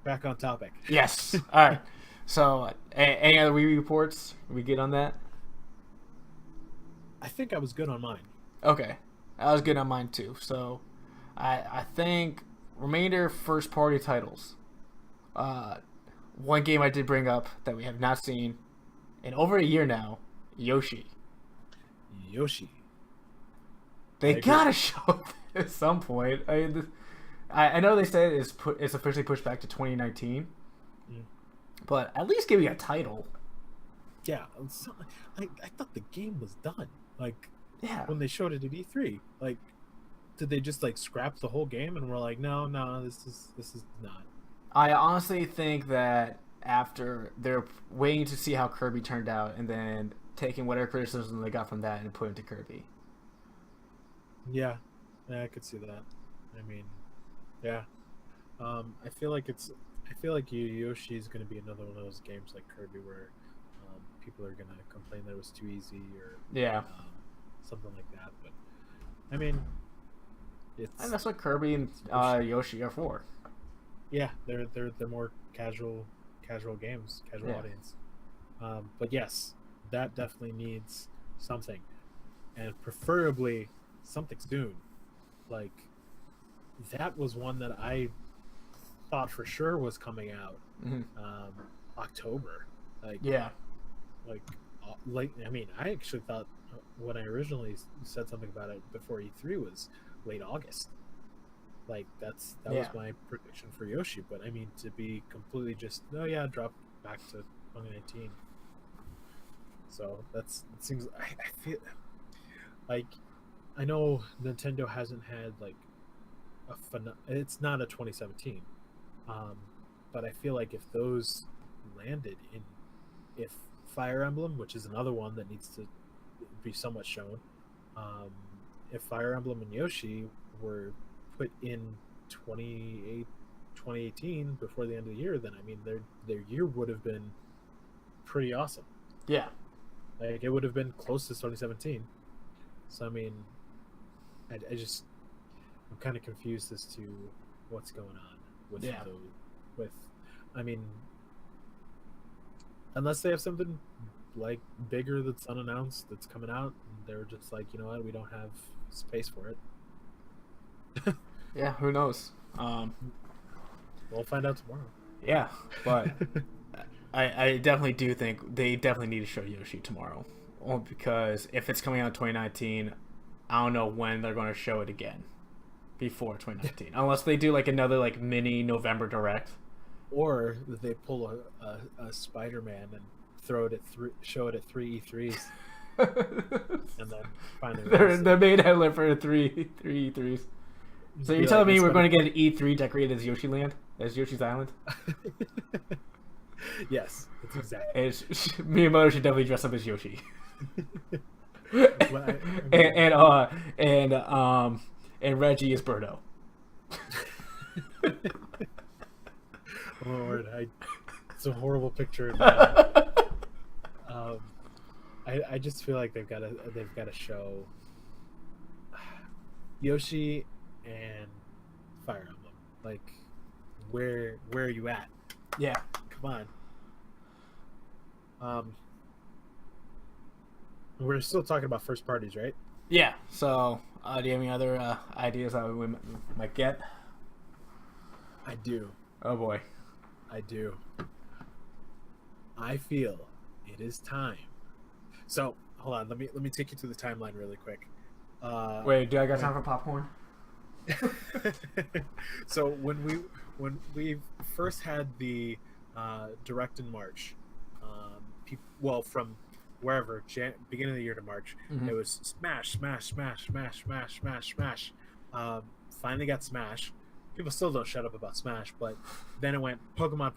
Speaker 2: back on topic.
Speaker 1: Yes. All right. So, any other Wii reports? Are we good on that?
Speaker 2: I think I was good on mine.
Speaker 1: Okay. I was good on mine too. So, I think remainder first party titles. One game I did bring up that we have not seen in over a year now, Yoshi. They gotta show up at some point. I know they said it's officially pushed back to 2019, but at least give me a title.
Speaker 2: Yeah, I thought the game was done. Like,
Speaker 1: yeah,
Speaker 2: when they showed it at E3, like, did they just like scrap the whole game and we're like, no, this is not.
Speaker 1: I honestly think that after they're waiting to see how Kirby turned out and then taking whatever criticism they got from that and put it to Kirby.
Speaker 2: Yeah, I could see that. I mean, yeah. I feel like Yoshi is going to be another one of those games like Kirby where people are going to complain that it was too easy or something like that. But I mean,
Speaker 1: and that's what Kirby and Yoshi are for.
Speaker 2: Yeah, they're more casual games, audience. But yes, that definitely needs something, and preferably something soon. Like, that was one that I thought for sure was coming out October. Like, I mean, I actually thought when I originally said something about it before E3 was late August. Like, that was my prediction for Yoshi. But I mean, to be completely drop back to 2019. So it seems I feel Like, I know Nintendo hasn't had like it's not a 2017, um, but I feel like if those landed in, if Fire Emblem, which is another one that needs to be somewhat shown, um, if Fire Emblem and Yoshi were put in 2018 before the end of the year, then I mean their year would have been pretty awesome.
Speaker 1: Yeah.
Speaker 2: Like it would have been close to 2017. So I mean, I'm kind of confused as to what's going on with with. I mean, unless they have something like bigger that's unannounced that's coming out, and they're just like, you know what, we don't have space for it.
Speaker 1: Yeah, who knows?
Speaker 2: We'll find out tomorrow.
Speaker 1: Yeah, but I definitely do think they definitely need to show Yoshi tomorrow. Only because if it's coming out in 2019, I don't know when they're going to show it again before 2019. Unless they do like another like mini November Direct.
Speaker 2: Or they pull a Spider-Man and show it at 3 E3s. And then finally
Speaker 1: they're made headline for three E3s. So you're telling me we're going to get an E3 decorated as Yoshi Land? As Yoshi's Island?
Speaker 2: Yes, that's exactly.
Speaker 1: Miyamoto should definitely dress up as Yoshi.
Speaker 2: Well,
Speaker 1: and Reggie is Birdo.
Speaker 2: Lord, it's a horrible picture. Of that. I just feel like they've got to show Yoshi and Fire Emblem. Like, where are you at?
Speaker 1: Yeah,
Speaker 2: come on. We're still talking about first parties, right?
Speaker 1: Yeah. So, do you have any other ideas that we might get?
Speaker 2: I do.
Speaker 1: Oh boy.
Speaker 2: I do. I feel it is time. So hold on, let me take you through the timeline really quick.
Speaker 1: Wait, do I got time for popcorn?
Speaker 2: So when we first had the Direct in March, from wherever beginning of the year to March,
Speaker 1: Mm-hmm.
Speaker 2: it was smash. Finally got Smash. People still don't shut up about Smash, but then it went Pokemon.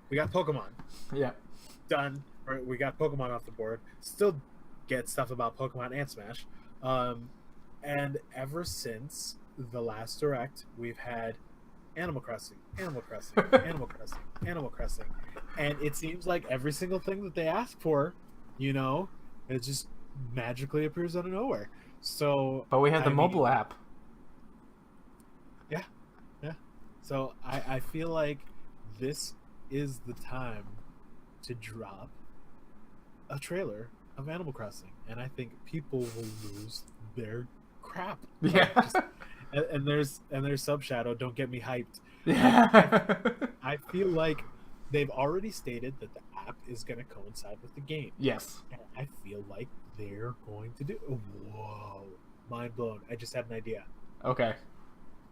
Speaker 2: We got Pokemon.
Speaker 1: Yeah.
Speaker 2: Done. Or we got Pokemon off the board. Still get stuff about Pokemon and Smash. And ever since the last Direct, we've had Animal Crossing. And it seems like every single thing that they ask for, it just magically appears out of nowhere. So,
Speaker 1: but we had the mobile app.
Speaker 2: Yeah. So I feel like this is the time to drop a trailer of Animal Crossing, and I think people will lose their crap.
Speaker 1: Yeah.
Speaker 2: And there's Subshadow. Don't get me hyped.
Speaker 1: Yeah.
Speaker 2: I feel like they've already stated that the app is going to coincide with the game.
Speaker 1: Yes.
Speaker 2: And I feel like they're going to do. Whoa! Mind blown. I just had an idea.
Speaker 1: Okay.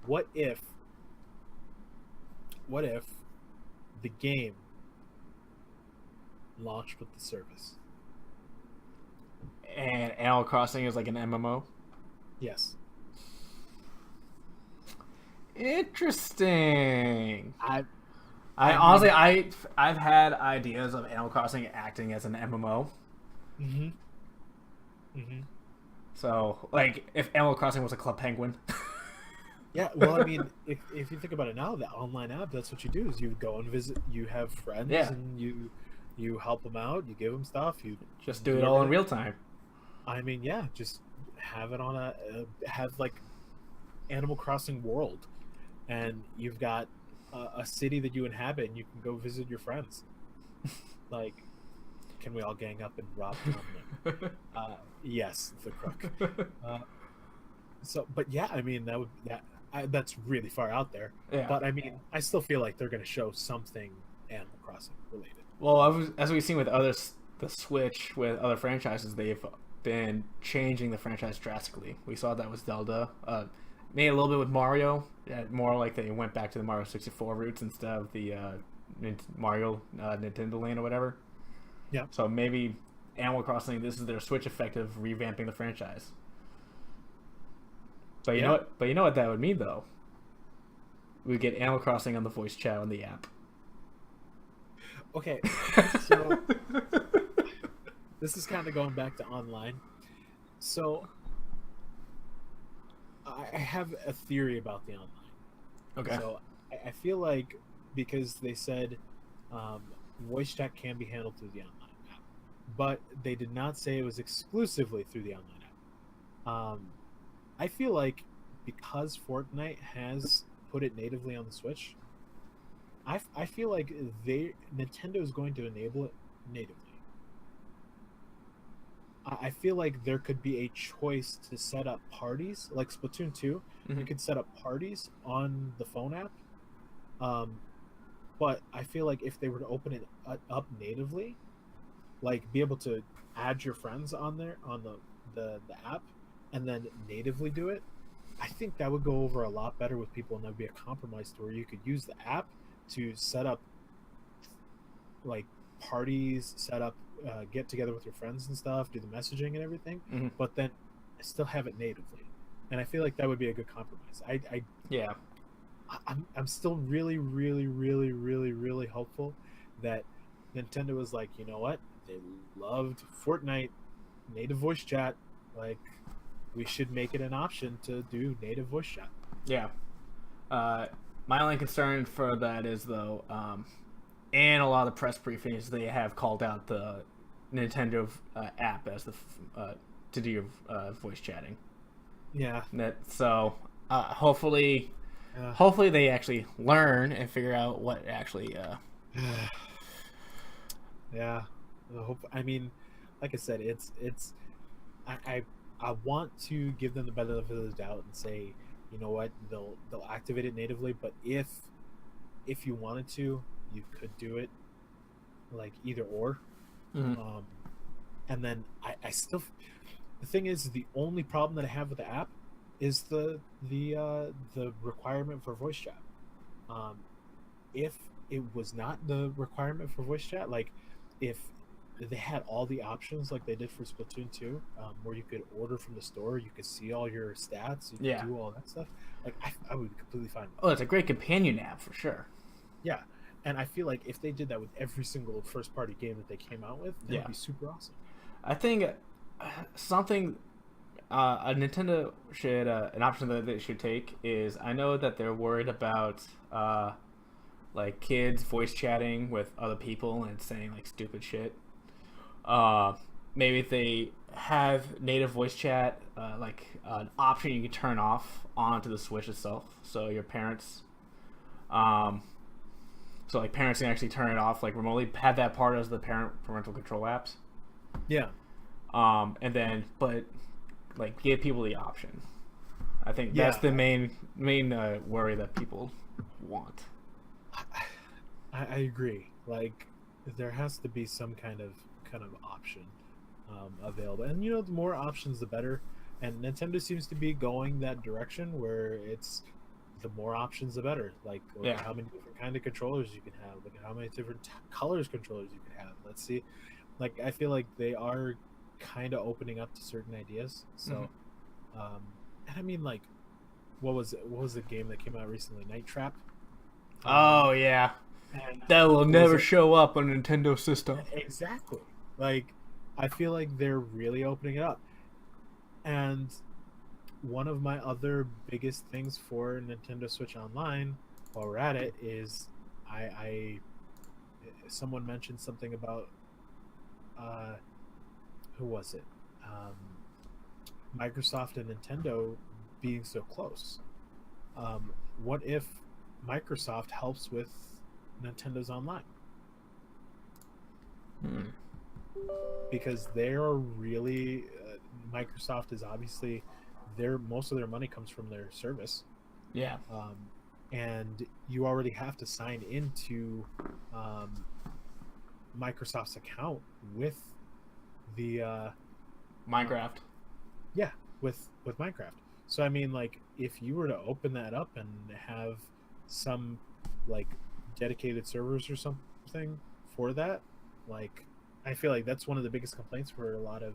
Speaker 2: What if the game launched with the service?
Speaker 1: And Animal Crossing is like an MMO?
Speaker 2: Yes.
Speaker 1: Interesting.
Speaker 2: I've
Speaker 1: had ideas of Animal Crossing acting as an MMO. So, like, if Animal Crossing was a Club Penguin.
Speaker 2: Yeah, well, I mean, if you think about it now, the online app, that's what you do, is you go and visit, you have friends, and you help them out, you give them stuff, you
Speaker 1: just do it all in real time.
Speaker 2: I mean, yeah, just have it on have like Animal Crossing World, and you've got a city that you inhabit, and you can go visit your friends. Like, can we all gang up and rob them? Yes, the crook. But yeah, I mean, that's really far out there.
Speaker 1: Yeah.
Speaker 2: But I mean, I still feel like they're going to show something Animal Crossing related.
Speaker 1: Well, as we've seen with the Switch, with other franchises, they've been changing the franchise drastically. We saw that with Zelda. Maybe a little bit with Mario. More like they went back to the Mario 64 roots instead of the Mario Nintendo Land or whatever.
Speaker 2: Yeah.
Speaker 1: So maybe Animal Crossing, this is their Switch effect of revamping the franchise. But you know
Speaker 2: Yeah.
Speaker 1: what? But you know what that would mean though. We get Animal Crossing on the voice chat on the app.
Speaker 2: Okay, so this is kind of going back to online. So I have a theory about the online.
Speaker 1: Okay.
Speaker 2: So I feel like because they said um, voice chat can be handled through the online app, but they did not say it was exclusively through the online app. I feel like because Fortnite has put it natively on the Switch, I feel like Nintendo is going to enable it natively. I feel like there could be a choice to set up parties like Splatoon 2. You could set up parties on the phone app, um, but I feel like if they were to open it up natively, like be able to add your friends on there on the app, and then natively do it, I think that would go over a lot better with people, and that would be a compromise to where you could use the app to set up like parties, set up get together with your friends and stuff, do the messaging and everything, but then still have it natively. And I feel like that would be a good compromise.
Speaker 1: Yeah.
Speaker 2: I'm still really, really, really, really, really hopeful that Nintendo was like, you know what? They loved Fortnite native voice chat. Like, we should make it an option to do native voice chat.
Speaker 1: Yeah. My only concern for that is though, and a lot of the press briefings they have called out the Nintendo app as the to do your voice chatting.
Speaker 2: Yeah.
Speaker 1: Hopefully they actually learn and figure out what actually.
Speaker 2: Yeah. I mean, like I said, it's I want to give them the benefit of the doubt and say, you know what, they'll activate it natively, but if you wanted to, you could do it like either or. And then I still, the thing is, the only problem that I have with the app is the requirement for voice chat. If it was not the requirement for voice chat, like if they had all the options like they did for Splatoon 2, where you could order from the store, you could see all your stats, you could do all that stuff, like I would be completely fine with
Speaker 1: it's a great companion app for sure.
Speaker 2: Yeah, and I feel like if they did that with every single first-party game that they came out with, that would be super awesome.
Speaker 1: I think something a Nintendo should an option that they should take is, I know that they're worried about like kids voice chatting with other people and saying like stupid shit. Maybe if they have native voice chat, like an option you can turn off onto the Switch itself, so your parents, so like parents can actually turn it off like remotely, have that part as the parental control apps.
Speaker 2: Yeah.
Speaker 1: And then, but like give people the option. I think that's the main worry that people want.
Speaker 2: I agree. Like there has to be some kind of option available, and you know, the more options the better. And Nintendo seems to be going that direction where it's the more options the better. Like look at how many different kind of controllers you can have. Look at how many different colors controllers you can have. Let's see. Like I feel like they are kind of opening up to certain ideas. So, and I mean, like, what was the game that came out recently? Night Trap.
Speaker 1: Oh yeah, that will never show up on a Nintendo system.
Speaker 2: Exactly. Like, I feel like they're really opening it up. And one of my other biggest things for Nintendo Switch Online, while we're at it, is I someone mentioned something about who was it? Microsoft and Nintendo being so close. What if Microsoft helps with Nintendo's online? Because they're really Microsoft is obviously most of their money comes from their service.
Speaker 1: Yeah.
Speaker 2: And you already have to sign into Microsoft's account with the
Speaker 1: Minecraft.
Speaker 2: Yeah, with Minecraft. So I mean, like, if you were to open that up and have some like dedicated servers or something for that, like, I feel like that's one of the biggest complaints for a lot of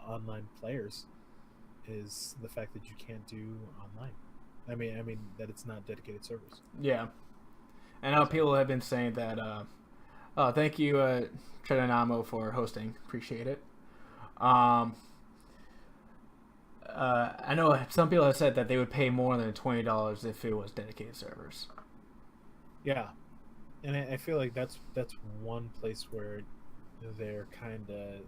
Speaker 2: online players is the fact that you can't do online. I mean that it's not dedicated servers.
Speaker 1: Yeah. I know people have been saying that. Oh, thank you, Trenanamo, for hosting. Appreciate it. I know some people have said that they would pay more than $20 if it was dedicated servers.
Speaker 2: Yeah, and I feel like that's one place where they're kind of.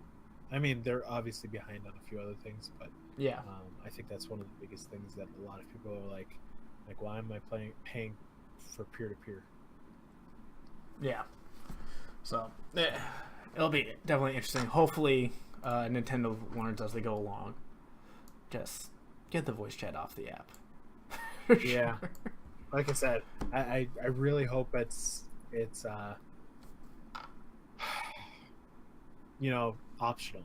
Speaker 2: I mean, they're obviously behind on a few other things, but
Speaker 1: Yeah.
Speaker 2: I think that's one of the biggest things that a lot of people are like, why am I paying for peer to peer?
Speaker 1: Yeah. So it'll be definitely interesting. Hopefully, Nintendo warns as they go along. Just get the voice chat off the app.
Speaker 2: Yeah, like I said, I really hope it's optional.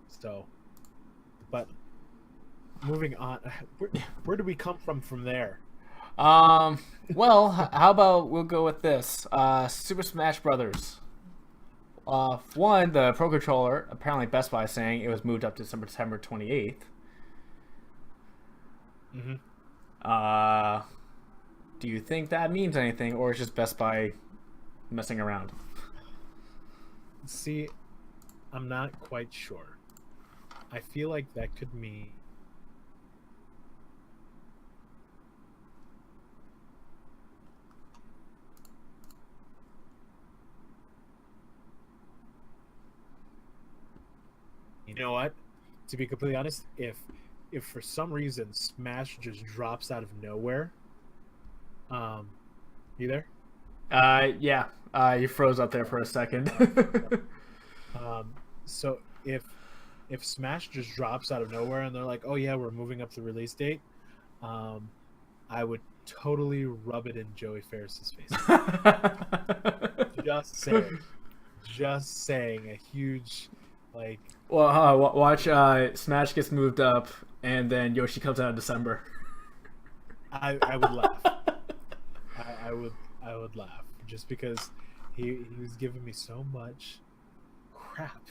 Speaker 2: So, but moving on, where do we come from there?
Speaker 1: Well, how about we'll go with this? Super Smash Brothers. One, the Pro Controller, apparently Best Buy is saying it was moved up to September 28th.
Speaker 2: Mm-hmm.
Speaker 1: Do you think that means anything, or is just Best Buy messing around?
Speaker 2: See, I'm not quite sure. I feel like that could mean you know what? To be completely honest, if for some reason Smash just drops out of nowhere, you there?
Speaker 1: Yeah. You froze up there for a second.
Speaker 2: So if Smash just drops out of nowhere and they're like, "Oh yeah, we're moving up the release date," I would totally rub it in Joey Ferris's face. Just saying, a huge like.
Speaker 1: Well, watch Smash gets moved up, and then Yoshi comes out in December.
Speaker 2: I would laugh. I would laugh just because he was giving me so much crap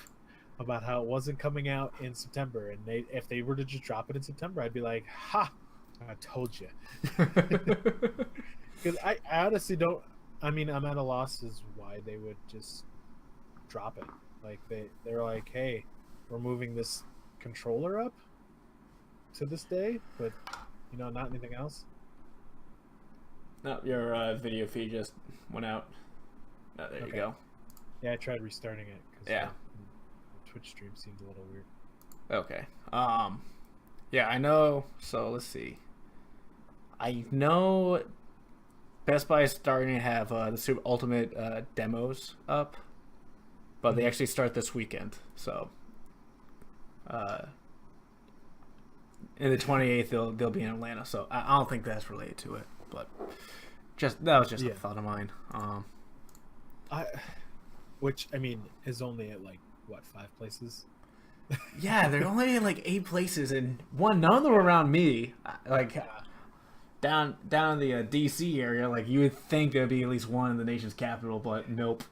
Speaker 2: about how it wasn't coming out in September, and if they were to just drop it in September, I'd be like, "Ha! I told you." Because I honestly don't. I mean, I'm at a loss as why they would just drop it. Like they're like, "Hey, we're moving this controller up to this day, but not anything else."
Speaker 1: No, your video feed just went out. Oh, there you go.
Speaker 2: Yeah, I tried restarting it.
Speaker 1: Yeah.
Speaker 2: The Twitch stream seemed a little weird.
Speaker 1: Okay. Yeah, I know. So let's see. I know Best Buy is starting to have the Super Ultimate demos up, but they actually start this weekend. So, in the 28th, they'll be in Atlanta. So I don't think that's related to it, but that was just a thought of mine.
Speaker 2: Which I mean is only at like what 5 places.
Speaker 1: Yeah, they're only in like 8 places, and none of them are around me. Like down in the DC area, like you would think there'd be at least one in the nation's capital, but nope.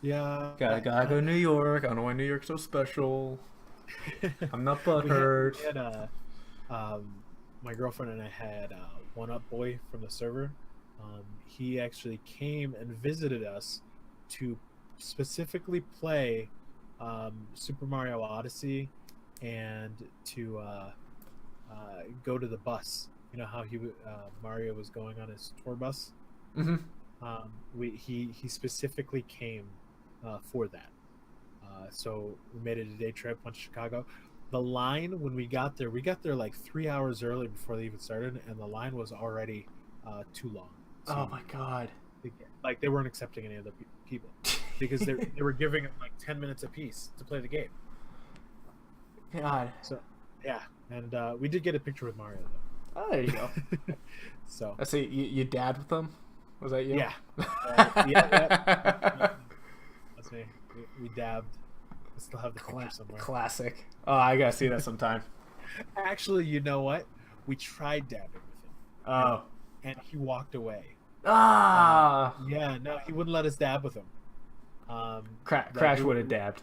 Speaker 2: Yeah,
Speaker 1: gotta go to New York. I don't know why New York's so special. I'm not butthurt.
Speaker 2: We had my girlfriend and I had One Up Boy from the server. He actually came and visited us to specifically play Super Mario Odyssey and to go to the bus. You know how Mario was going on his tour bus?
Speaker 1: Mm-hmm.
Speaker 2: He specifically came for that. So we made it a day trip, went to Chicago. The line when we got there like 3 hours early before they even started, and the line was already too long. So,
Speaker 1: oh my god!
Speaker 2: Like they weren't accepting any other people because they were giving them like 10 minutes apiece to play the game.
Speaker 1: God.
Speaker 2: So yeah, and we did get a picture with Mario though.
Speaker 1: Oh, there you go.
Speaker 2: So
Speaker 1: I see you dabbed with them. Was that you?
Speaker 2: Yeah. Yeah. That's me. We dabbed. I still have the picture somewhere.
Speaker 1: Classic. Oh, I gotta see that sometime.
Speaker 2: Actually, you know what? We tried dabbing with him.
Speaker 1: Oh.
Speaker 2: And he walked away.
Speaker 1: Ah.
Speaker 2: Yeah, no, he wouldn't let us dab with him.
Speaker 1: Crash would have dabbed.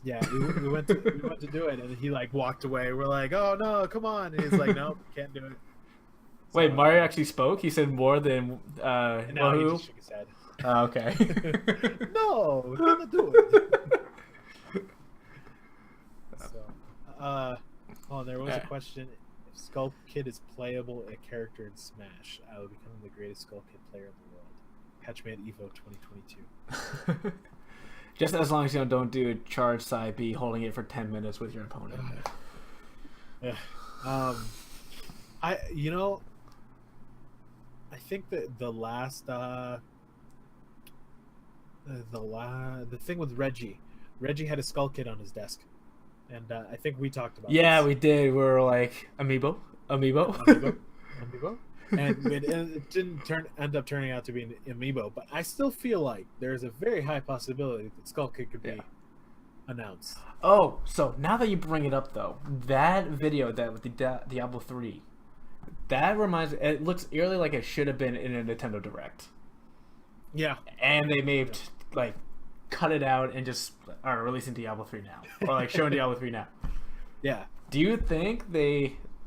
Speaker 2: Yeah, we went to do it, and he like walked away. We're like, "Oh no, come on!" And he's like, "Nope, can't do it."
Speaker 1: Wait,
Speaker 2: So,
Speaker 1: Mario actually spoke? He said more than
Speaker 2: and now he
Speaker 1: Wahoo?
Speaker 2: just shook his head.
Speaker 1: Oh, okay.
Speaker 2: No, don't do it. So, there was a question: if Skull Kid is playable a character in Smash, I will become the greatest Skull Kid player in the world. Catch me at Evo 2022.
Speaker 1: Just as long as you don't do a charge side B holding it for 10 minutes with your opponent.
Speaker 2: Yeah. I think that the thing with Reggie had a Skull Kid on his desk, and I think we talked about.
Speaker 1: Yeah,
Speaker 2: this.
Speaker 1: we did. We were like amiibo.
Speaker 2: and it didn't end up turning out to be an amiibo, but I still feel like there's a very high possibility that Skull Kid could be announced.
Speaker 1: Oh, so now that you bring it up, though, that video that with the Diablo 3, that reminds. It looks eerily like it should have been in a Nintendo Direct.
Speaker 2: Yeah,
Speaker 1: and they made like cut it out and just are releasing Diablo 3 now, or like showing Diablo 3 now.
Speaker 2: Yeah.
Speaker 1: Do you think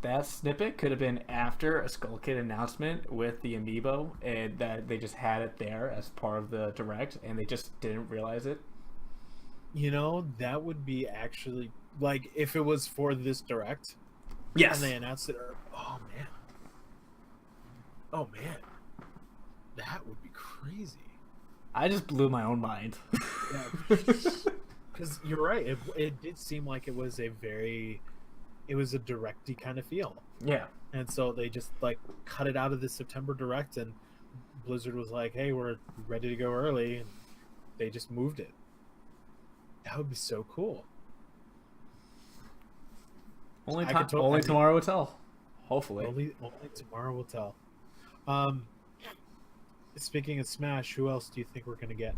Speaker 1: that snippet could have been after a Skull Kid announcement with the amiibo, and that they just had it there as part of the Direct, and they just didn't realize it?
Speaker 2: That would be actually like if it was for this Direct.
Speaker 1: Yes.
Speaker 2: And they announced it. Oh man, that would be crazy.
Speaker 1: I just blew my own mind.
Speaker 2: Because you're right. It did seem like it was a Directy kind of feel.
Speaker 1: Yeah.
Speaker 2: And so they just like cut it out of the September Direct, and Blizzard was like, "Hey, we're ready to go early," and they just moved it. That would be so cool.
Speaker 1: Only tomorrow will tell. Hopefully.
Speaker 2: Only tomorrow will tell. Speaking of Smash, who else do you think we're going to get?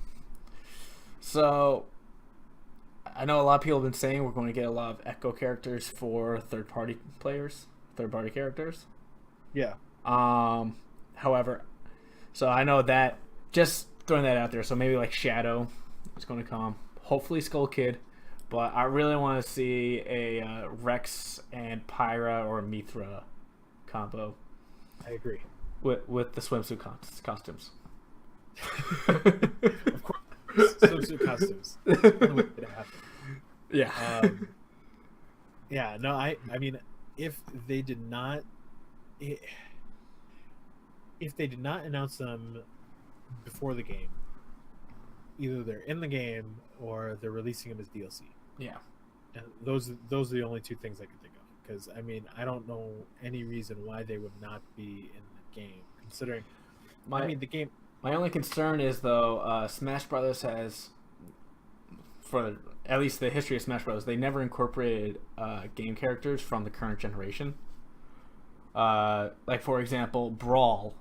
Speaker 1: So, I know a lot of people have been saying we're going to get a lot of Echo characters for third-party characters.
Speaker 2: Yeah.
Speaker 1: However, so I know that, just throwing that out there, so maybe like Shadow is going to come. Hopefully Skull Kid. But I really want to see a Rex and Pyra or Mithra combo.
Speaker 2: I agree.
Speaker 1: With the swimsuit costumes.
Speaker 2: Of course. Swimsuit costumes.
Speaker 1: Yeah.
Speaker 2: Yeah, no, I mean, if they did not announce them before the game, either they're in the game or they're releasing them as DLC.
Speaker 1: Yeah.
Speaker 2: And those are the only two things I can think of. Because, I mean, I don't know any reason why they would not be in the game, considering the game.
Speaker 1: My only concern is, though, Smash Brothers has, for at least the history of Smash Brothers, they never incorporated game characters from the current generation. Like, for example, Brawl.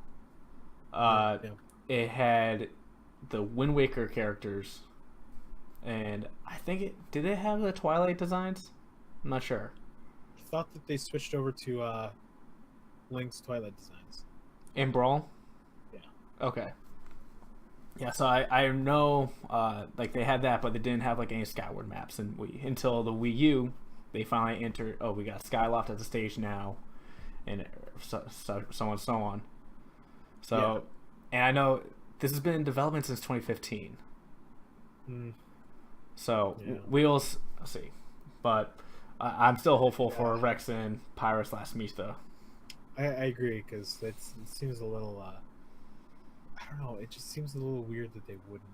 Speaker 1: It had the Wind Waker characters, and I think did it have the Twilight designs? I'm not sure.
Speaker 2: I thought that they switched over to Link's Twilight designs.
Speaker 1: In Brawl?
Speaker 2: Yeah.
Speaker 1: Okay. Yeah, so I know like they had that, but they didn't have like any Skyward maps, and until the Wii U, they finally entered. Oh, we got Skyloft at the stage now, and so on. So, yeah. And I know this has been in development since 2015. So yeah. We'll see, but I'm still hopeful for Rex and Pyra/Mista.
Speaker 2: I agree, because it seems a little. I don't know. It just seems a little weird that they wouldn't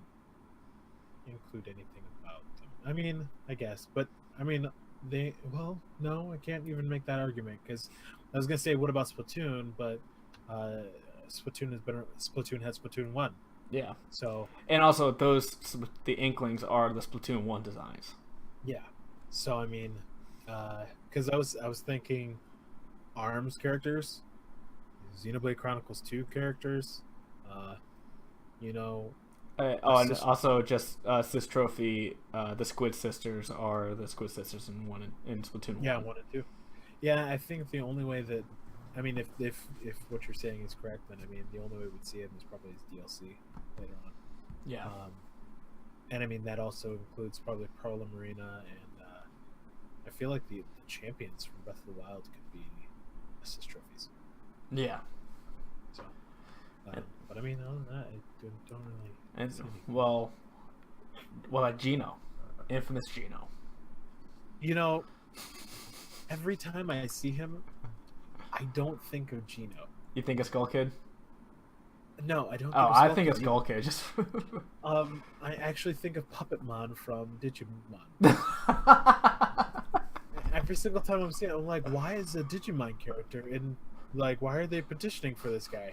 Speaker 2: include anything about them. I mean, I guess, but I mean, no, I can't even make that argument, because I was gonna say, what about Splatoon? But Splatoon has Splatoon 1.
Speaker 1: Yeah.
Speaker 2: So.
Speaker 1: And also, the Inklings are the Splatoon 1 designs.
Speaker 2: Yeah. So I mean, because I was thinking, ARMS characters, Xenoblade Chronicles 2 characters. And
Speaker 1: also just Sis Trophy, the Squid Sisters are the Squid Sisters in Splatoon 1.
Speaker 2: Yeah, 1 and 2. Yeah, I think the only way that, I mean, if what you're saying is correct, then I mean the only way we'd see it is probably as DLC later on.
Speaker 1: Yeah.
Speaker 2: and I mean that also includes probably Pearl and Marina, and I feel like the champions from Breath of the Wild could be assist trophies.
Speaker 1: Yeah.
Speaker 2: So, but I mean, other than that, I don't really.
Speaker 1: And well, what about Gino, infamous Gino?
Speaker 2: You know, every time I see him, I don't think of Gino.
Speaker 1: You think of Skull Kid?
Speaker 2: No, I don't.
Speaker 1: Oh, I think it's Skull Kid. Just.
Speaker 2: I actually think of Puppetmon from Digimon. Every single time I'm seeing it, I'm like, why is a Digimon character in? Like, why are they petitioning for this guy?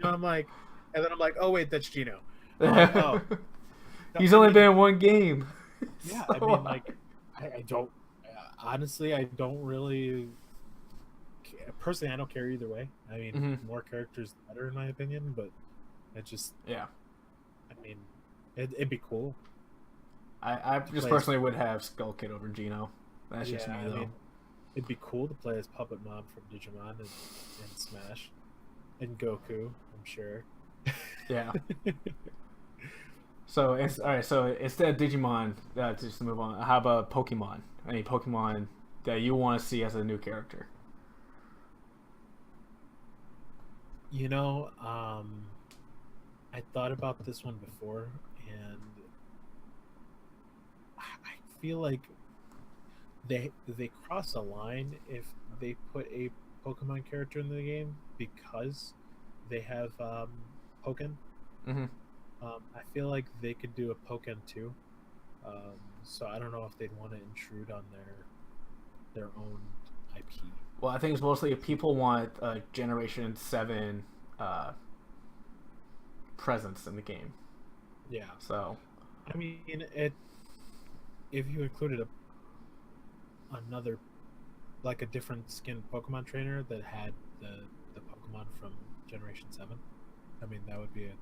Speaker 2: And I'm like, and then I'm like, oh wait, that's Gino. Oh,
Speaker 1: he's only been in one game.
Speaker 2: Yeah, so, I mean, like, I don't. Honestly, I don't really. Personally, I don't care either way. I mean, more characters the better in my opinion, but it just I mean, it'd be cool.
Speaker 1: I just personally would have Skull Kid over Gino. That's just me though.
Speaker 2: I mean, it'd be cool to play as Puppetmon from Digimon and Smash and Goku, I'm sure.
Speaker 1: Yeah. So it's all right. So instead of Digimon, just to move on, how about Pokemon? Any Pokemon that you want to see as a new character?
Speaker 2: You know, I thought about this one before, and I feel like they cross a line if they put a Pokemon character in the game because they have Pokken. I feel like they could do a Pokken too. So I don't know if they'd want to intrude on their own IP.
Speaker 1: Well, I think it's mostly if people want a Generation 7 presence in the game.
Speaker 2: Yeah.
Speaker 1: So,
Speaker 2: I mean, if you included another, like a different skin Pokemon trainer that had the Pokemon from Generation 7, I mean, that would be a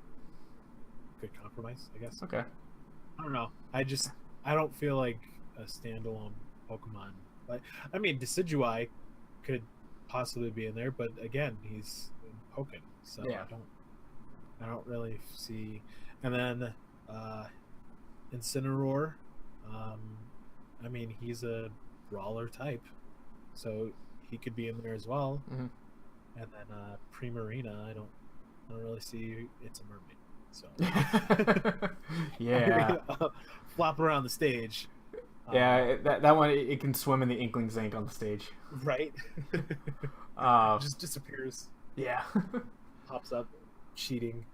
Speaker 2: good compromise, I guess.
Speaker 1: Okay.
Speaker 2: I don't know. I don't feel like a standalone Pokemon. Like, I mean, Decidueye could possibly be in there, but again, he's in Pokken, so
Speaker 1: yeah.
Speaker 2: I don't really see. And then Incineroar, I mean, he's a brawler type, so he could be in there as well. And then Primarina, I don't really see. It's a mermaid, so
Speaker 1: yeah,
Speaker 2: flop around the stage.
Speaker 1: Yeah, that one, it can swim in the Inkling's ink on the stage.
Speaker 2: Right. Just disappears.
Speaker 1: Yeah.
Speaker 2: Pops up, cheating.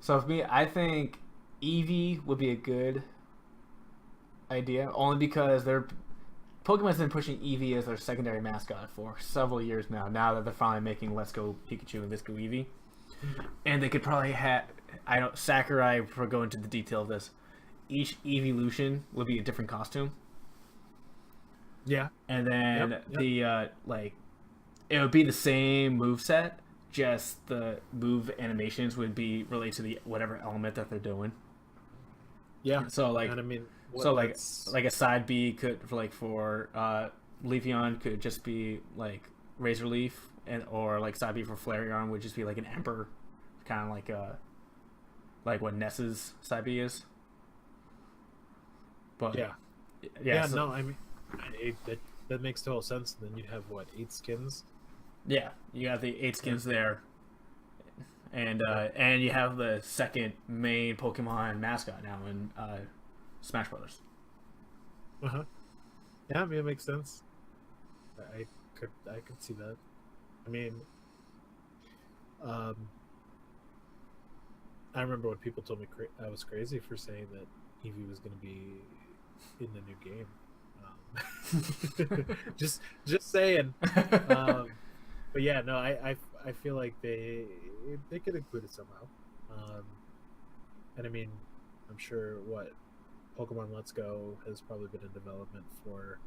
Speaker 1: So for me, I think Eevee would be a good idea, only because Pokemon's been pushing Eevee as their secondary mascot for several years now. Now that they're finally making Let's Go Pikachu and Let's Go Eevee, and they could probably have. I don't. Sakurai, for going into the detail of this, each evolution would be a different costume.
Speaker 2: Yeah.
Speaker 1: And then the it would be the same moveset, just the move animations would be related to the whatever element that they're doing.
Speaker 2: Yeah.
Speaker 1: So like,
Speaker 2: and I mean,
Speaker 1: like a side B could for Leafeon could just be like Razor Leaf, or like side B for Flareon would just be like an Emperor, kind of like what Ness's side B is. But
Speaker 2: yeah. So, no, I mean, that makes total sense. And then you'd have 8 skins.
Speaker 1: Yeah, you got the 8 skins there, and you have the second main Pokemon mascot now in Smash Brothers.
Speaker 2: Yeah, I mean, it makes sense. I could see that. I mean, I remember when people told me I was crazy for saying that Eevee was going to be in the new game. Just saying. But yeah, no, I feel like they could include it somehow. And I mean, I'm sure Pokemon Let's Go has probably been in development for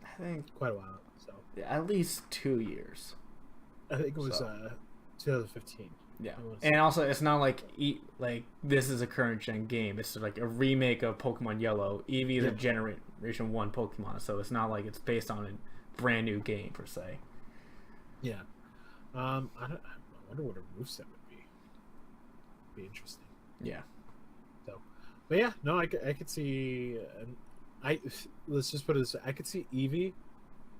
Speaker 1: I think
Speaker 2: quite a while. So
Speaker 1: at least 2 years.
Speaker 2: I think it was 2015.
Speaker 1: Yeah, and also it's not like this is a current gen game. It's like a remake of Pokemon Yellow. Eevee is a Generation 1 Pokemon, so it's not like it's based on a brand new game per se.
Speaker 2: Yeah, I wonder what a moveset would be. be interesting.
Speaker 1: Yeah.
Speaker 2: So, but yeah, no, I could see. Let's just put it this way: I could see Eevee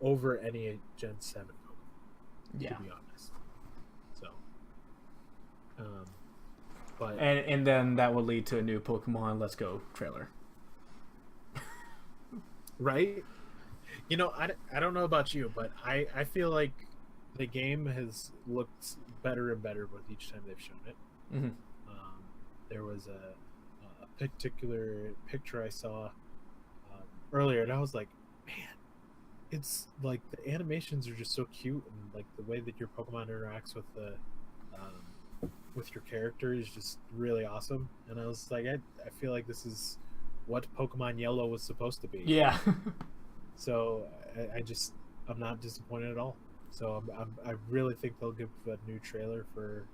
Speaker 2: over any Gen 7 Pokemon.
Speaker 1: Yeah.
Speaker 2: To be honest. So, but
Speaker 1: And then that will lead to a new Pokemon Let's Go trailer.
Speaker 2: right. I don't know about you, but I feel like the game has looked better and better with each time they've shown it.
Speaker 1: Mm-hmm.
Speaker 2: There was a particular picture I saw earlier, and I was like, man, it's like the animations are just so cute, and like the way that your Pokemon interacts with your character is just really awesome. And I was like, I feel like this is what Pokemon Yellow was supposed to be.
Speaker 1: Yeah.
Speaker 2: So I'm not disappointed at all. So I really think they'll give a new trailer for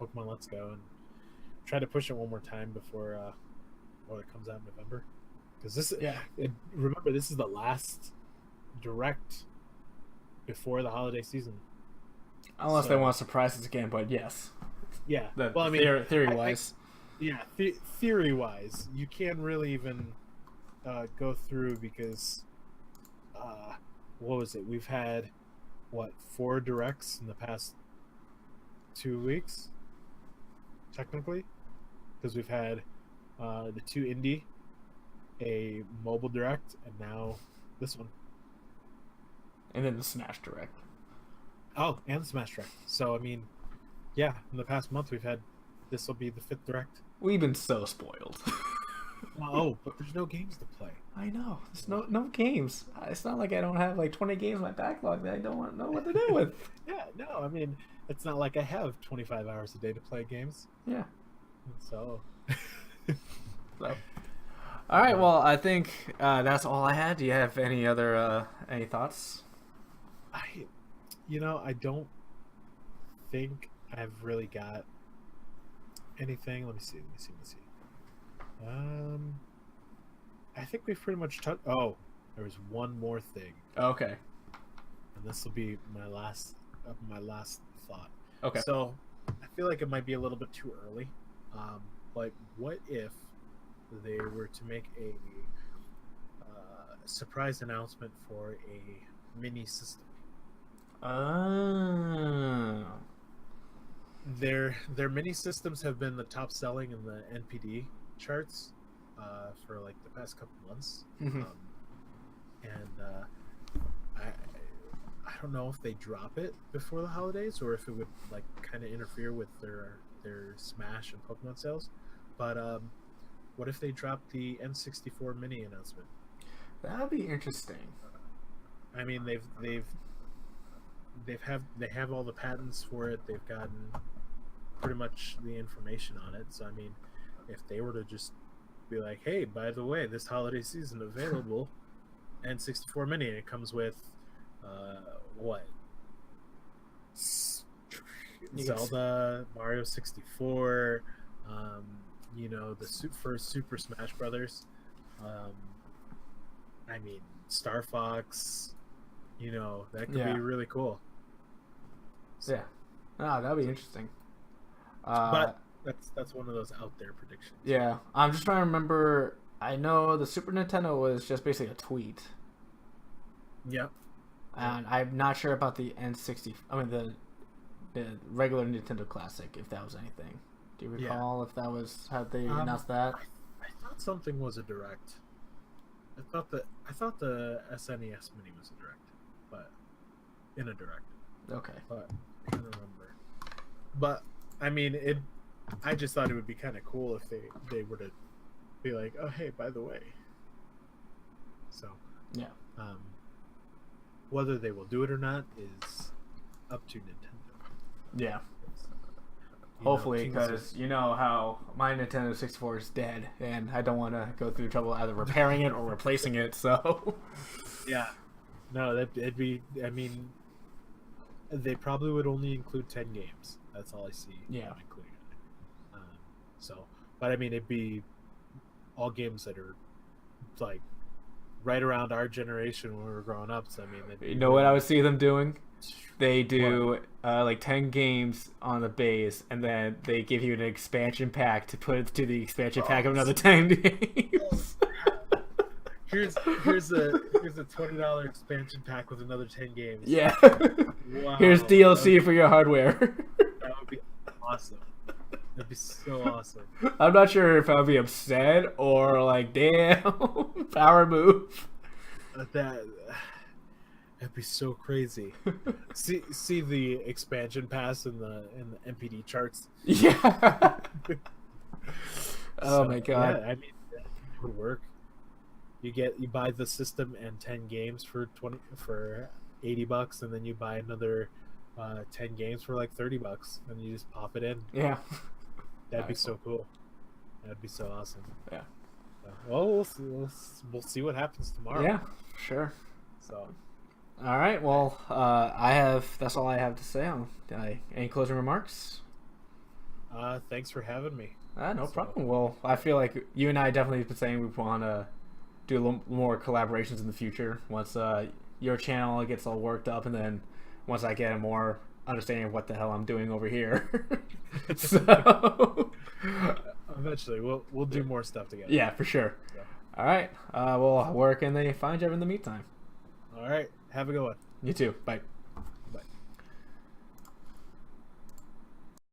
Speaker 2: Pokemon Let's Go and try to push it one more time before it comes out in November. Because remember, this is the last direct before the holiday season.
Speaker 1: Unless they want to surprise us again, but yes.
Speaker 2: Yeah.
Speaker 1: Well, I mean, theory-wise.
Speaker 2: Theory-wise, you can't really even go through because what was it? We've had 4 directs in the past 2 weeks, technically, because we've had the 2 indie, a mobile direct, and now this one.
Speaker 1: And then the Smash Direct.
Speaker 2: Oh, and the Smash Direct. So I mean, yeah, in the past month we've had. This will be the 5th direct.
Speaker 1: We've been so spoiled.
Speaker 2: Oh, but there's no games to play.
Speaker 1: I know. There's no games. It's not like I don't have like 20 games in my backlog that I don't know what to do with.
Speaker 2: Yeah, no, I mean, it's not like I have 25 hours a day to play games.
Speaker 1: Yeah.
Speaker 2: So.
Speaker 1: All right. Well, I think that's all I had. Do you have any other any thoughts?
Speaker 2: I don't think I've really got anything. Let me see. I think we've pretty much touched. Oh, there was one more thing.
Speaker 1: Okay.
Speaker 2: And this will be my last thought.
Speaker 1: Okay.
Speaker 2: So I feel like it might be a little bit too early. But what if they were to make a surprise announcement for a mini system?
Speaker 1: Oh.
Speaker 2: Their mini systems have been the top selling in the NPD charts for like the past couple months.
Speaker 1: Mm-hmm.
Speaker 2: I don't know if they drop it before the holidays or if it would like kind of interfere with their Smash and Pokemon sales. But what if they drop the N64 mini announcement?
Speaker 1: That would be interesting.
Speaker 2: I mean, they have all the patents for it. They've gotten pretty much the information on it. So I mean, if they were to just be like, "Hey, by the way, this holiday season available N64 mini," and it comes with what? Zelda, Mario 64, the first Super Smash Brothers. I mean, Star Fox. That could be really cool.
Speaker 1: So, yeah. That'd be interesting.
Speaker 2: But that's one of those out there predictions.
Speaker 1: Yeah. I'm just trying to remember. I know the Super Nintendo was just basically a tweet.
Speaker 2: Yep.
Speaker 1: And I'm not sure about the N60. I mean, the regular Nintendo Classic, if that was anything. Do you recall if that was how they announced that?
Speaker 2: I thought something was a direct. I thought the SNES Mini was a direct, but in a direct.
Speaker 1: Okay.
Speaker 2: But I can't remember. But I mean, I just thought it would be kind of cool if they were to be like, "Oh, hey, by the way." So
Speaker 1: yeah.
Speaker 2: Whether they will do it or not is up to Nintendo.
Speaker 1: Yeah. Hopefully, because you know how my Nintendo 64 is dead, and I don't want to go through trouble either repairing it or replacing it. So. Yeah.
Speaker 2: No, it'd be. I mean, they probably would only include 10 games. That's all I see.
Speaker 1: Yeah.
Speaker 2: Included. But I mean, it'd be all games that are like right around our generation when we were growing up. So I mean,
Speaker 1: you know what I would see them doing? they do like 10 games on the base, and then they give you an expansion pack to put to the expansion pack of another 10 games.
Speaker 2: Here's a $20 expansion pack with another 10 games.
Speaker 1: Yeah.
Speaker 2: Wow.
Speaker 1: Here's DLC for your hardware.
Speaker 2: That would be awesome. That'd be so awesome.
Speaker 1: I'm not sure if I'll be upset or like, damn, power move.
Speaker 2: That'd be so crazy. See the expansion pass in the NPD charts.
Speaker 1: Yeah. Oh my god.
Speaker 2: Yeah, I mean, it would work. You buy the system and 10 games for $80, and then you buy another 10 games for like $30, and you just pop it in.
Speaker 1: Yeah.
Speaker 2: That'd be so cool. That'd be so awesome.
Speaker 1: Yeah.
Speaker 2: Well, we'll see what happens tomorrow.
Speaker 1: Yeah, sure.
Speaker 2: So.
Speaker 1: All right. Well, that's all I have to say. Any closing remarks?
Speaker 2: Thanks for having me.
Speaker 1: No problem. Well, I feel like you and I definitely have been saying we want to do a little more collaborations in the future once your channel gets all worked up, and then once I get a more understanding of what the hell I'm doing over here. So
Speaker 2: eventually we'll do more stuff together.
Speaker 1: Yeah, for sure. So. All right. Well, where can they find you in the meantime?
Speaker 2: All right. Have a good one.
Speaker 1: You too. Bye.